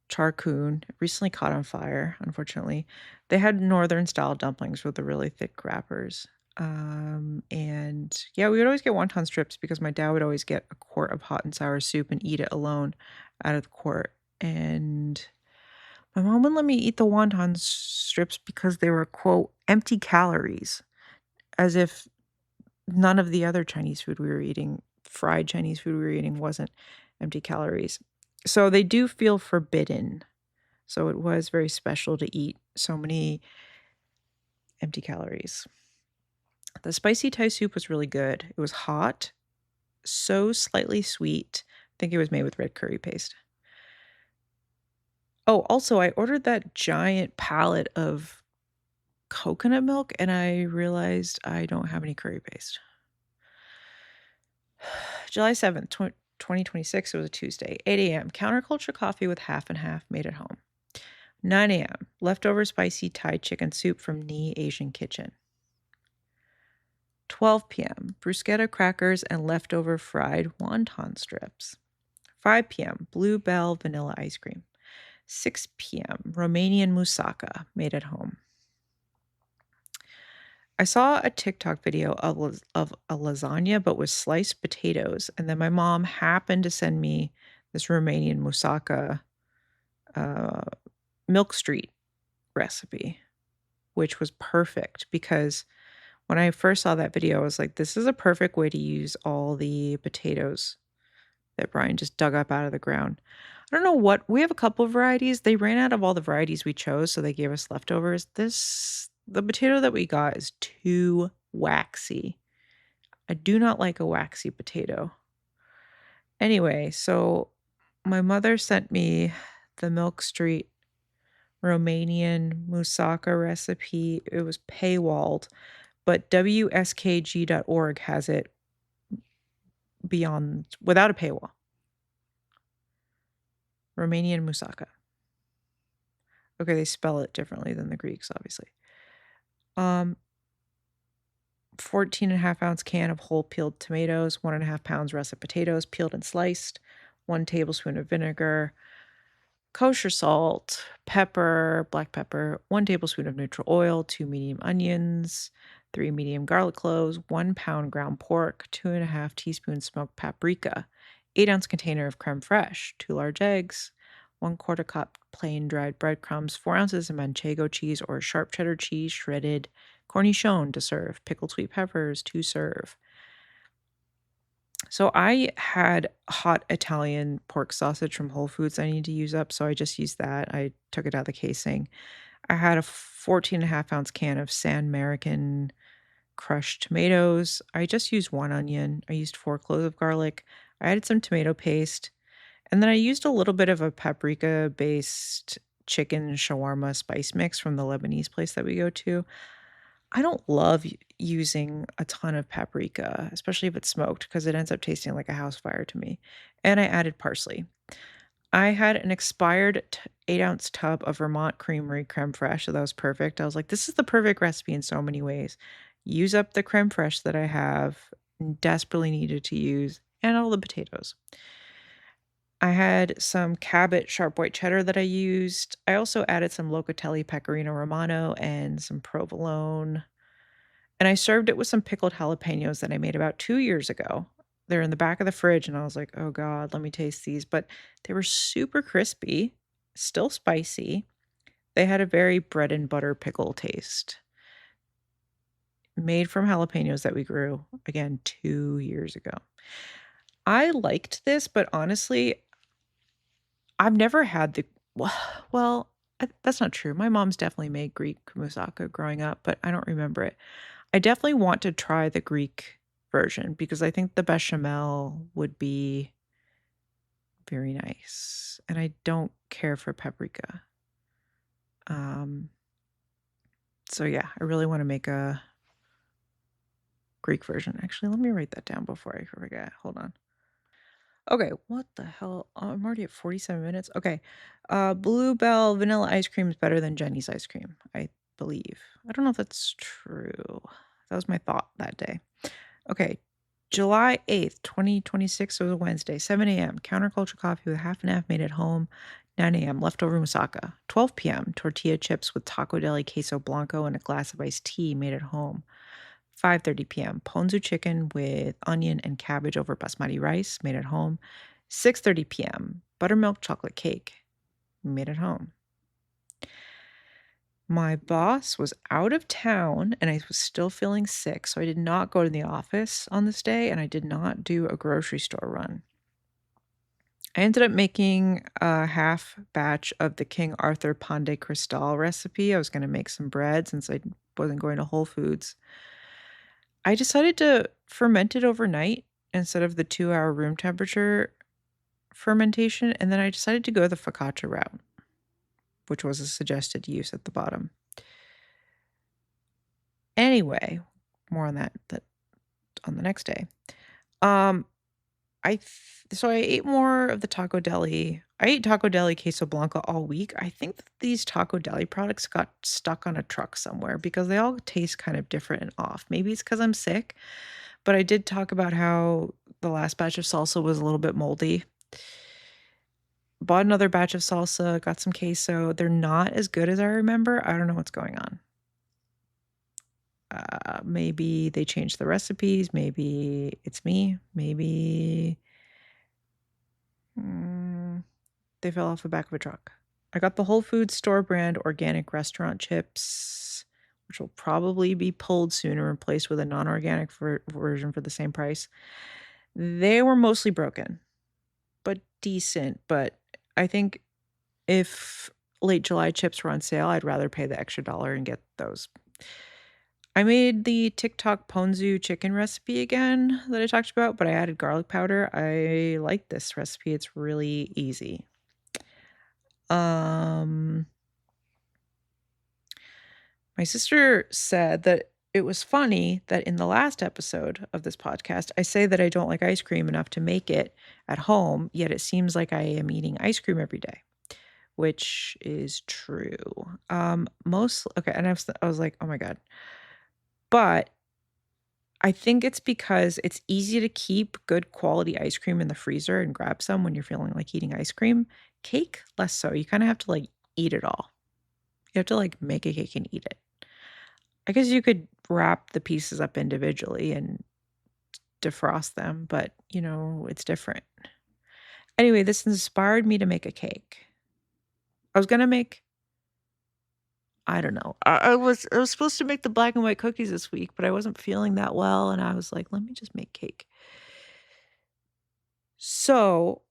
Speaker 1: Char Kun, recently caught on fire, unfortunately. They had northern style dumplings with the really thick wrappers. And yeah, we would always get wonton strips because my dad would always get a quart of hot and sour soup and eat it alone out of the quart. And my mom wouldn't let me eat the wonton strips because they were, quote, empty calories, as if none of the other Chinese food we were eating, fried Chinese food we were eating, wasn't empty calories. So they do feel forbidden. So it was very special to eat so many empty calories. The spicy Thai soup was really good. It was hot, so slightly sweet. I think it was made with red curry paste. Oh, also, I ordered that giant pallet of coconut milk, and I realized I don't have any curry paste. July 7th, 2026, it was a Tuesday, 8 a.m., counterculture coffee with half and half made at home. 9 a.m., leftover spicy Thai chicken soup from Nee Asian Kitchen. 12 p.m., bruschetta crackers and leftover fried wonton strips. 5 p.m., Blue Bell vanilla ice cream. 6 p.m., Romanian moussaka made at home. I saw a TikTok video of a lasagna, but with sliced potatoes. And then my mom happened to send me this Romanian moussaka Milk Street recipe, which was perfect because when I first saw that video, I was like, this is a perfect way to use all the potatoes that Brian just dug up out of the ground. I don't know what, we have a couple of varieties. They ran out of all the varieties we chose, so they gave us leftovers. The potato that we got is too waxy. I do not like a waxy potato. Anyway, so my mother sent me the Milk Street Romanian moussaka recipe. It was paywalled, but WSKG.org has it without a paywall. Romanian moussaka. Okay, they spell it differently than the Greeks, obviously. 14.5-ounce can of whole peeled tomatoes, 1.5 pounds russet potatoes, peeled and sliced, 1 tablespoon of vinegar, kosher salt, pepper, black pepper, 1 tablespoon of neutral oil, 2 medium onions, 3 medium garlic cloves, 1 pound ground pork, 2.5 teaspoons smoked paprika, 8-ounce container of creme fraiche, 2 large eggs, 1/4 cup plain dried breadcrumbs, 4 ounces of manchego cheese or sharp cheddar cheese shredded, cornichon to serve, pickled sweet peppers to serve. So I had hot Italian pork sausage from Whole Foods I need to use up, so I just used that. I took it out of the casing. I had a 14.5-ounce can of San American crushed tomatoes. I just used 1 onion. I used 4 cloves of garlic. I added some tomato paste, and then I used a little bit of a paprika-based chicken shawarma spice mix from the Lebanese place that we go to. I don't love using a ton of paprika, especially if it's smoked, because it ends up tasting like a house fire to me, and I added parsley. I had an expired 8-ounce tub of Vermont Creamery creme fraiche, so that was perfect. I was like, "This is the perfect recipe in so many ways." Use up the creme fraiche that I have and desperately needed to use, and all the potatoes. I had some Cabot sharp white cheddar that I used. I also added some Locatelli Pecorino Romano and some provolone. And I served it with some pickled jalapenos that I made about 2 years ago. They're in the back of the fridge, and I was like, "Oh god, let me taste these," but they were super crispy, still spicy. They had a very bread and butter pickle taste, made from jalapenos that we grew, again, 2 years ago. I liked this, but honestly, I've never had the well, that's not true. My mom's definitely made Greek moussaka growing up, but I don't remember it. I definitely want to try the Greek version because I think the bechamel would be very nice, and I don't care for paprika. Um, so yeah, I really wanna make a Greek version. Actually, let me write that down before I forget. Hold on. Okay, what the hell? I'm already at 47 minutes. Okay. Bluebell vanilla ice cream is better than Jenny's ice cream, I believe. I don't know if that's true. That was my thought that day. Okay. July 8th, 2026, it was a Wednesday, 7 a.m. Counterculture coffee with half and half made at home. 9 a.m. Leftover moussaka. 12 p.m. Tortilla chips with taco deli queso blanco and a glass of iced tea made at home. 5:30 p.m. Ponzu chicken with onion and cabbage over basmati rice made at home. 6:30 p.m. Buttermilk chocolate cake made at home. My boss was out of town and I was still feeling sick, so I did not go to the office on this day and I did not do a grocery store run. I ended up making a half batch of the King Arthur Pan de Cristal recipe. I was going to make some bread since I wasn't going to Whole Foods. I decided to ferment it overnight instead of the 2-hour room temperature fermentation, and then I decided to go the focaccia route, which was a suggested use at the bottom. Anyway, more on that on the next day. Um, so I ate more of the Taco Deli. I ate Taco Deli Queso Blanco all week. I think that these Taco Deli products got stuck on a truck somewhere because they all taste kind of different and off. Maybe it's because I'm sick, but I did talk about how the last batch of salsa was a little bit moldy. Bought another batch of salsa, got some queso. They're not as good as I remember. I don't know what's going on. Maybe they changed the recipes. Maybe it's me. Maybe they fell off the back of a truck. I got the Whole Foods store brand organic restaurant chips, which will probably be pulled soon and replaced with a non-organic version for the same price. They were mostly broken, but decent. But I think if late July chips were on sale, I'd rather pay the extra dollar and get those. I made the TikTok ponzu chicken recipe again that I talked about, but I added garlic powder. I like this recipe. It's really easy. My sister said that it was funny that in the last episode of this podcast, I say that I don't like ice cream enough to make it at home, yet it seems like I am eating ice cream every day, which is true. Okay, and I was like, "Oh my god." But I think it's because it's easy to keep good quality ice cream in the freezer and grab some when you're feeling like eating ice cream. Cake, less so. You kinda have to, like, eat it all. You have to, like, make a cake and eat it. I guess you could wrap the pieces up individually and defrost them, but, it's different. Anyway, this inspired me to make a cake. I was gonna make I don't know. I was supposed to make the black and white cookies this week, but I wasn't feeling that well, and I was like, "Let me just make cake." So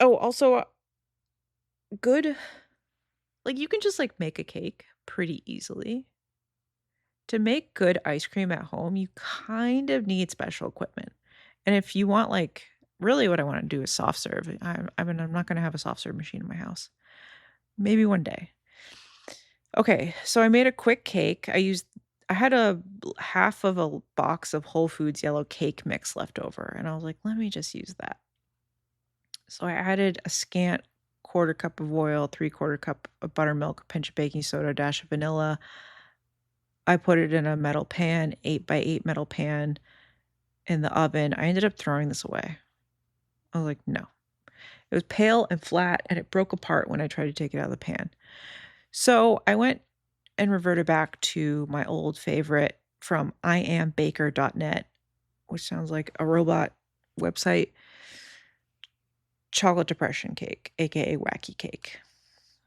Speaker 1: also, good like, you can just, like, make a cake pretty easily. To make good ice cream at home, you kind of need special equipment. And if you want, like really what I wanna do is soft serve. I'm not gonna have a soft serve machine in my house. Maybe one day. Okay, so I made a quick cake. I had half of a box of Whole Foods yellow cake mix left over, and I was like, "Let me just use that." So I added a scant quarter cup of oil, three-quarter cup of buttermilk, a pinch of baking soda, a dash of vanilla. I put it in a metal pan, 8 by 8 metal pan in the oven. I ended up throwing this away. I was like, "No." It was pale and flat, and it broke apart when I tried to take it out of the pan. So I went and reverted back to my old favorite from iambaker.net, which sounds like a robot website, chocolate depression cake, aka wacky cake,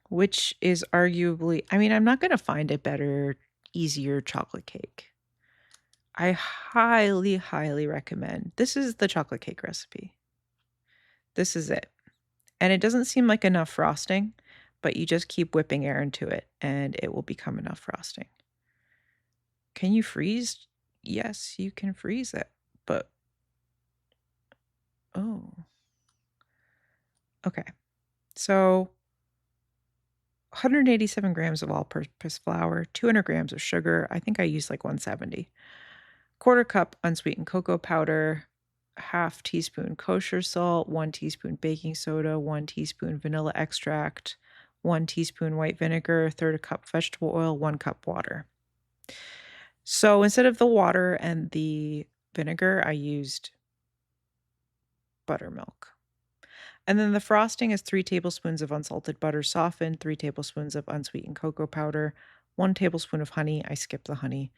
Speaker 1: which is arguably I'm not gonna find a better, easier chocolate cake. I highly, highly recommend. This is the chocolate cake recipe. This is it. And it doesn't seem like enough frosting, but you just keep whipping air into it and it will become enough frosting. Can you freeze? Yes, you can freeze it, but oh, okay. So 187 grams of all purpose flour, 200 grams of sugar. I think I used like 170. Quarter cup unsweetened cocoa powder, half teaspoon kosher salt, 1 teaspoon baking soda, 1 teaspoon vanilla extract, 1 teaspoon white vinegar, third a cup vegetable oil, 1 cup water. So instead of the water and the vinegar, I used buttermilk. And then the frosting is 3 tablespoons of unsalted butter softened, 3 tablespoons of unsweetened cocoa powder, 1 tablespoon of honey. I skipped the honey.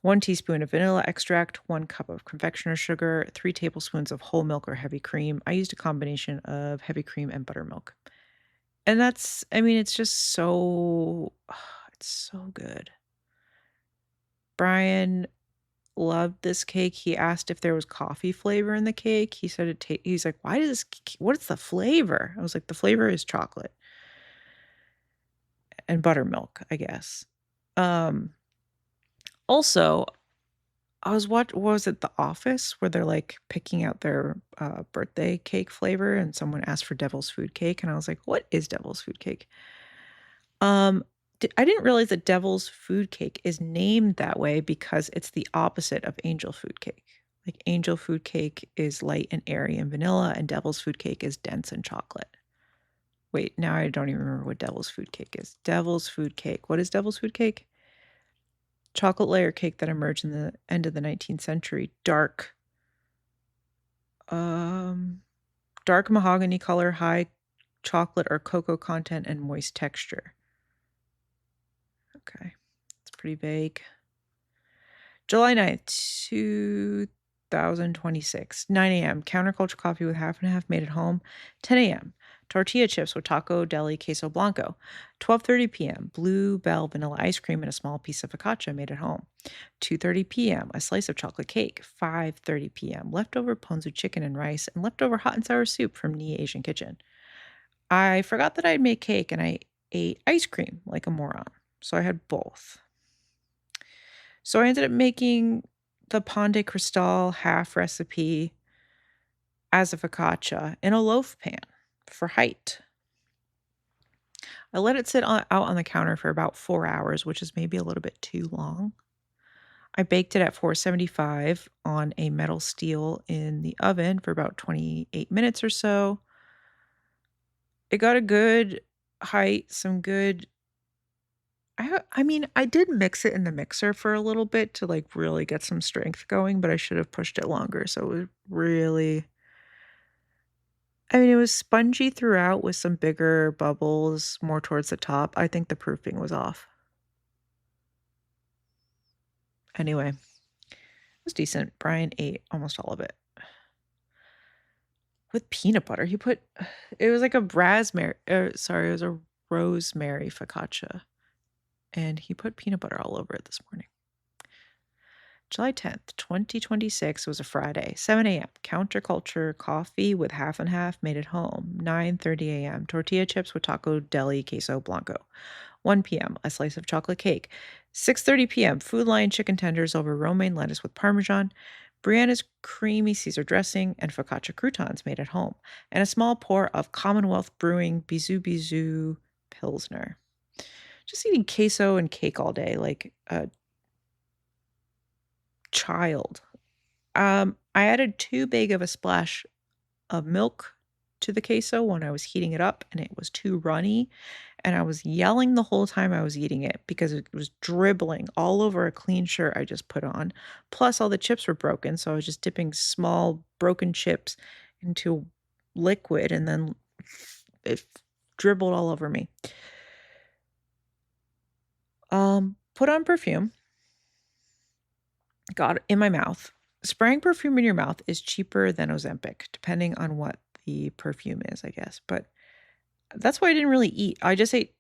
Speaker 1: 1 teaspoon of vanilla extract, 1 cup of confectioner sugar, 3 tablespoons of whole milk or heavy cream. I used a combination of heavy cream and buttermilk. And it's just so it's so good. Brian loved this cake. He asked if there was coffee flavor in the cake. He said he's like, "Why does what is the flavor?" I was like, "The flavor is chocolate and buttermilk, I guess." Um, Also, I what was it, The Office, where they're, like, picking out their, birthday cake flavor, and someone asked for devil's food cake, and I was like, "What is devil's food cake?" Um, I didn't realize that devil's food cake is named that way because it's the opposite of angel food cake. Like, angel food cake is light and airy and vanilla, and devil's food cake is dense and chocolate. Wait, now I don't even remember what devil's food cake is. Devil's food cake. What is devil's food cake? Chocolate layer cake that emerged in the end of the 19th century. Um, dark mahogany color, high chocolate or cocoa content, and moist texture. Okay, it's pretty vague. July 9th, 2026, 9 a.m. Counterculture coffee with half and half made at home. 10 a.m. Tortilla chips with taco deli queso blanco. 12:30 p.m. Blue Bell vanilla ice cream and a small piece of focaccia made at home. 2:30 p.m. A slice of chocolate cake. 5:30 p.m. Leftover ponzu chicken and rice and leftover hot and sour soup from Nie Asian Kitchen. I forgot that I'd made cake and I ate ice cream like a moron. So I had both. So I ended up making the pan de cristal half recipe as a focaccia in a loaf pan for height. I let it sit out on the counter for about 4 hours, which is maybe a little bit too long. I baked it at 475 on a metal steel in the oven for about 28 minutes or so. It got a good height, some good I mean, I did mix it in the mixer for a little bit to, like, really get some strength going, but I should have pushed it longer, so it was really I mean, it was spongy throughout with some bigger bubbles more towards the top. I think the proofing was off. Anyway, it was decent. Brian ate almost all of it. With peanut butter, he put it was like a raspberry sorry, it was a rosemary focaccia, and he put peanut butter all over it this morning. July 10th, 2026 was a Friday, 7 a.m. Counterculture coffee with half and half made at home. 9:30 a.m. Tortilla chips with taco deli queso blanco. 1 p.m. A slice of chocolate cake. 6:30 p.m. Food Lion chicken tenders over romaine lettuce with parmesan. Brianna's creamy Caesar dressing and focaccia croutons made at home. And a small pour of Commonwealth Brewing Bisou Bisou Pilsner. Just eating queso and cake all day like a child. I added too big of a splash of milk to the queso when I was heating it up, and it was too runny, and I was yelling the whole time I was eating it because it was dribbling all over a clean shirt I just put on. Plus, all the chips were broken, so I was just dipping small broken chips into liquid, and then it dribbled all over me. Put on perfume. Got it in my mouth. Spraying perfume in your mouth is cheaper than Ozempic, depending on what the perfume is, I guess. But that's why I didn't really eat. I just ate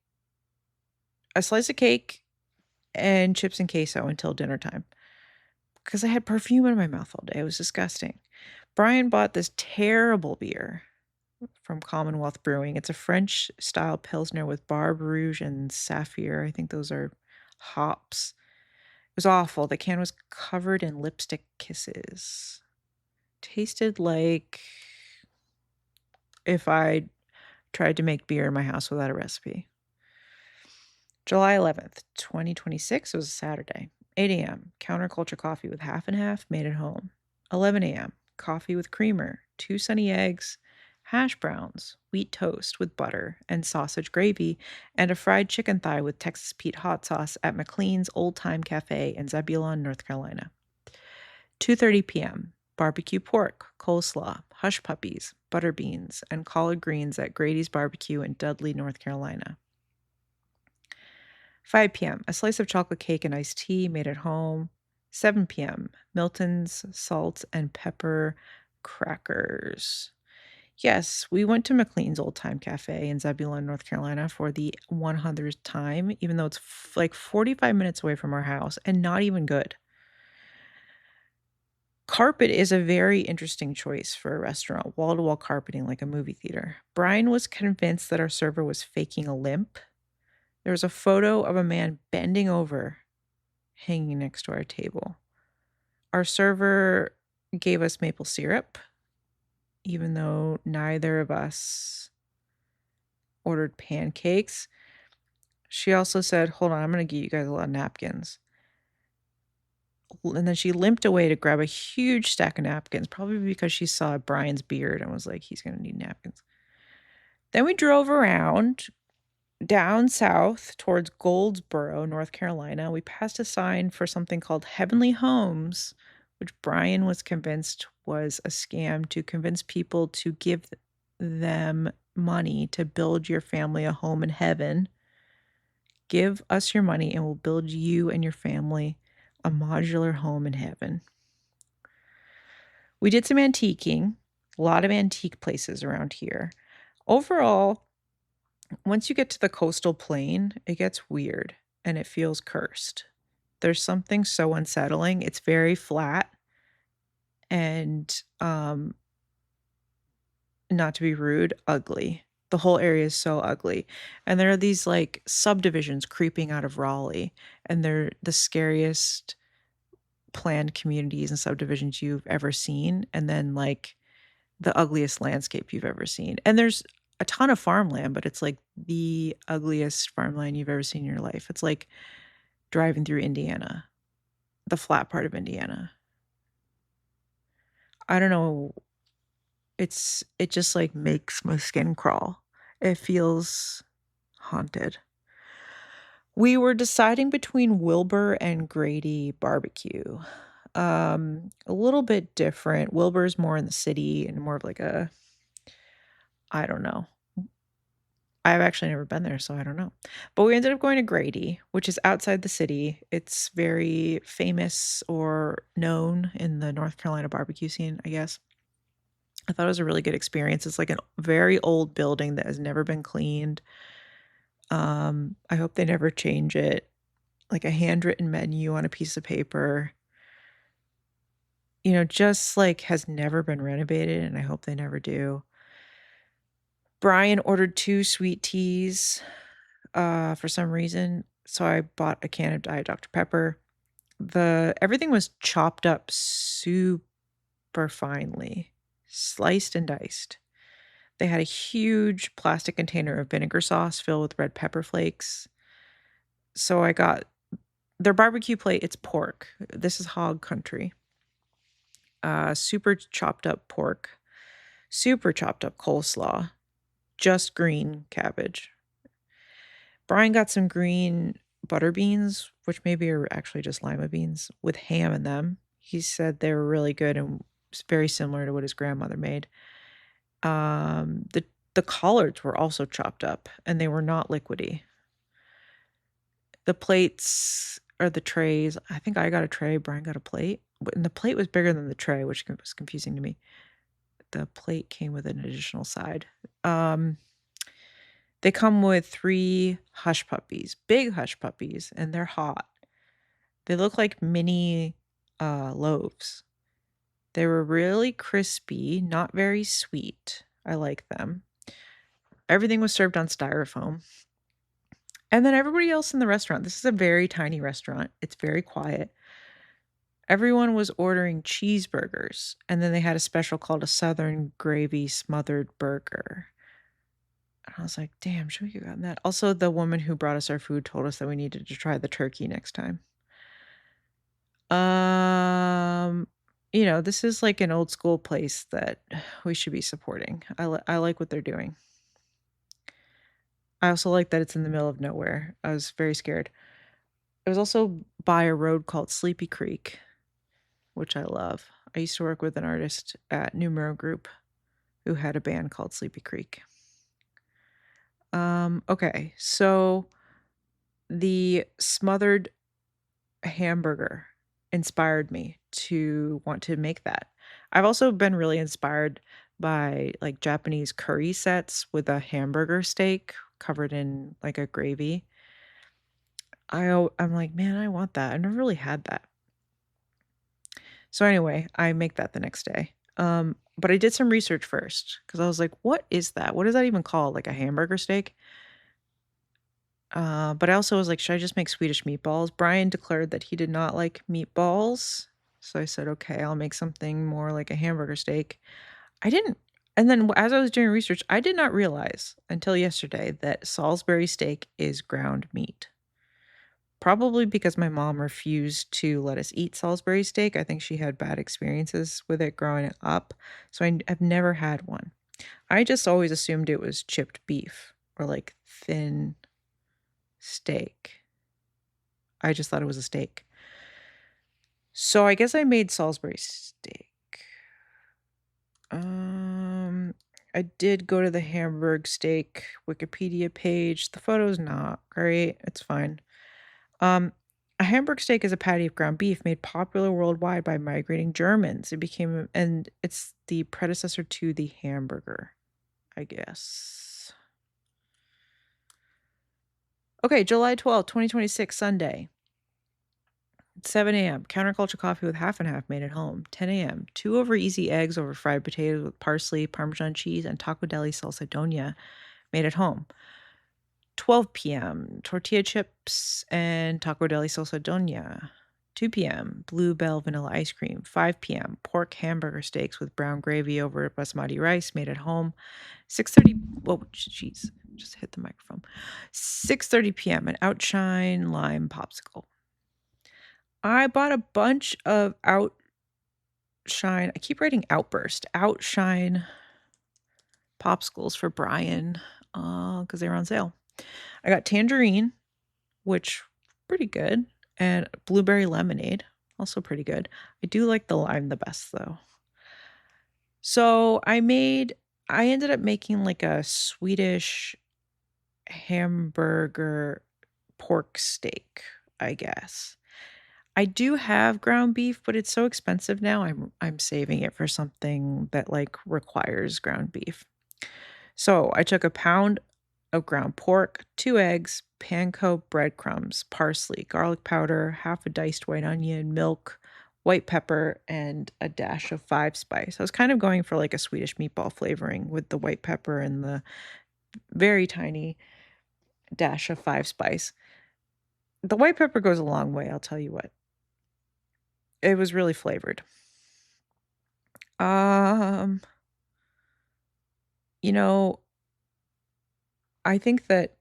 Speaker 1: a slice of cake and chips and queso until dinner time because I had perfume in my mouth all day. It was disgusting. Brian bought this terrible beer from Commonwealth Brewing. It's a French style Pilsner with Barbe Rouge and Sapphire. I think those are hops. It was awful. The can was covered in lipstick kisses. Tasted like if I tried to make beer in my house without a recipe. July 11th, 2026 was a Saturday. 8 a.m. Counterculture coffee with half and half made at home. 11 a.m. Coffee with creamer, 2 sunny eggs, hash browns, wheat toast with butter and sausage gravy, and a fried chicken thigh with Texas Pete hot sauce at McLean's Old Time Cafe in Zebulon, North Carolina. 2:30 p.m. Barbecue pork, coleslaw, hush puppies, butter beans, and collard greens at Grady's Barbecue in Dudley, North Carolina. 5 p.m. A slice of chocolate cake and iced tea made at home. 7 p.m. Milton's salt and pepper crackers. Yes, we went to McLean's Old Time Cafe in Zebulon, North Carolina for the 100th time, even though it's like 45 minutes away from our house and not even good. Carpet is a very interesting choice for a restaurant, wall-to-wall carpeting like a movie theater. Brian was convinced that our server was faking a limp. There was a photo of a man bending over, hanging next to our table. Our server gave us maple syrup, even though neither of us ordered pancakes. She also said, hold on, I'm going to give you guys a lot of napkins. And then she limped away to grab a huge stack of napkins, probably because she saw Brian's beard and was like, he's going to need napkins. Then we drove around down south towards Goldsboro, North Carolina. We passed a sign for something called Heavenly Homes, which Brian was convinced was a scam to convince people to give them money to build your family a home in heaven. Give us your money and we'll build you and your family a modular home in heaven. We did some antiquing, a lot of antique places around here. Overall, once you get to the coastal plain, it gets weird and it feels cursed. There's something so unsettling. It's very flat and, not to be rude, ugly. The whole area is so ugly. And there are these like subdivisions creeping out of Raleigh, and they're the scariest planned communities and subdivisions you've ever seen. And then like the ugliest landscape you've ever seen. And there's a ton of farmland, but it's like the ugliest farmland you've ever seen in your life. It's like driving through Indiana, the flat part of Indiana. I don't know. It just like makes my skin crawl. It feels haunted. We were deciding between Wilbur and Grady barbecue. A little bit different. Wilbur's more in the city and more of like a, I don't know. I've actually never been there, so I don't know. But we ended up going to Grady, which is outside the city. It's very famous or known in the North Carolina barbecue scene, I guess. I thought it was a really good experience. It's like a very old building that has never been cleaned. I hope they never change it. Like a handwritten menu on a piece of paper, just like has never been renovated, and I hope they never do. Brian ordered 2 sweet teas, for some reason, so I bought a can of Diet Dr. Pepper. Everything was chopped up super finely, sliced and diced. They had a huge plastic container of vinegar sauce filled with red pepper flakes. So I got their barbecue plate, it's pork. This is hog country. Super chopped up pork, super chopped up coleslaw, just green cabbage. Brian got some green butter beans, which maybe are actually just lima beans, with ham in them. He said they were really good and very similar to what his grandmother made. The collards were also chopped up, and they were not liquidy. The plates or the trays, I think I got a tray, Brian got a plate, and the plate was bigger than the tray, which was confusing to me. The plate came with an additional side. They come with 3 hush puppies, big hush puppies, and they're hot. They look like mini loaves. They were really crispy, not very sweet. I like them. Everything was served on styrofoam. And then everybody else in the restaurant, this is a very tiny restaurant. It's very quiet. Everyone was ordering cheeseburgers, and then they had a special called a Southern Gravy Smothered Burger. And I was like, damn, should we have gotten that? Also, the woman who brought us our food told us that we needed to try the turkey next time. This is like an old school place that we should be supporting. I like what they're doing. I also like that it's in the middle of nowhere. I was very scared. It was also by a road called Sleepy Creek, which I love. I used to work with an artist at Numero Group who had a band called Sleepy Creek. Okay, so the smothered hamburger inspired me to want to make that. I've also been really inspired by like Japanese curry sets with a hamburger steak covered in like a gravy. I'm like, man, I want that. I've never really had that. So anyway, I make that the next day. But I did some research first because I was like, what is that? What is that even called? Like a hamburger steak? But I also was like, should I just make Swedish meatballs? Brian declared that he did not like meatballs. So I said, okay, I'll make something more like a hamburger steak. I didn't. And then as I was doing research, I did not realize until yesterday that Salisbury steak is ground meat. Probably because my mom refused to let us eat Salisbury steak. I think she had bad experiences with it growing up. So I've never had one. I just always assumed it was chipped beef or like thin steak. I just thought it was a steak. So I guess I made Salisbury steak. I did go to the Hamburg steak Wikipedia page. The photo's not great. It's fine. A Hamburg steak is a patty of ground beef made popular worldwide by migrating Germans. And it's the predecessor to the hamburger, I guess. Okay, July 12th, 2026, Sunday. 7 a.m. Counterculture coffee with half and half made at home. 10 a.m. 2 over easy eggs over fried potatoes with parsley, Parmesan cheese, and taco deli salsa doña made at home. 12 p.m. Tortilla chips and taco deli salsa doña. 2 p.m. Bluebell vanilla ice cream. 5 p.m. Pork hamburger steaks with brown gravy over basmati rice made at home. 6:30. Whoa, jeez, just hit the microphone. 6:30 p.m. An Outshine lime popsicle. I bought a bunch of Outshine. I keep writing Outburst. Outshine popsicles for Brian because they were on sale. I got tangerine, which pretty good, and blueberry lemonade, also pretty good. I do like the lime the best though. So I ended up making like a Swedish hamburger pork steak, I guess. I do have ground beef, but it's so expensive now. I'm saving it for something that like requires ground beef. So I took a pound of ground pork, 2 eggs, panko breadcrumbs, parsley, garlic powder, half a diced white onion, milk, white pepper, and a dash of five spice. I was kind of going for like a Swedish meatball flavoring with the white pepper and the very tiny dash of five spice. The white pepper goes a long way, I'll tell you what. It was really flavored. Um, you know, I think that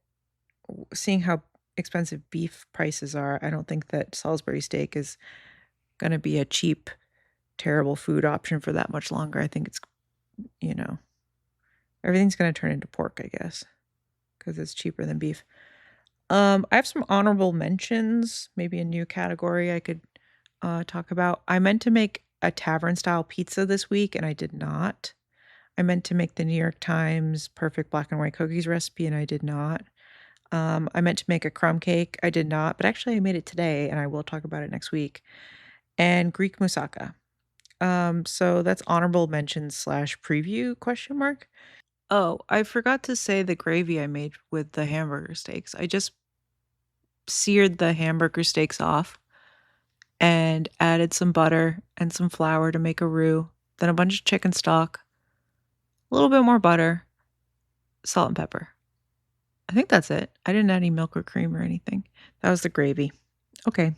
Speaker 1: seeing how expensive beef prices are, I don't think that Salisbury steak is gonna be a cheap, terrible food option for that much longer. I think it's, you know, everything's gonna turn into pork, I guess, because it's cheaper than beef. I have some honorable mentions, maybe a new category I could talk about. I meant to make a tavern style pizza this week and I did not. I meant to make the New York Times perfect black and white cookies recipe and I did not. I meant to make a crumb cake. I did not, but actually I made it today and I will talk about it next week. And Greek moussaka. So that's honorable mention slash preview question mark. Oh, I forgot to say the gravy I made with the hamburger steaks. I just seared the hamburger steaks off and added some butter and some flour to make a roux, then a bunch of chicken stock, a little bit more butter, salt and pepper. I think that's it. I didn't add any milk or cream or anything. That was the gravy. Okay.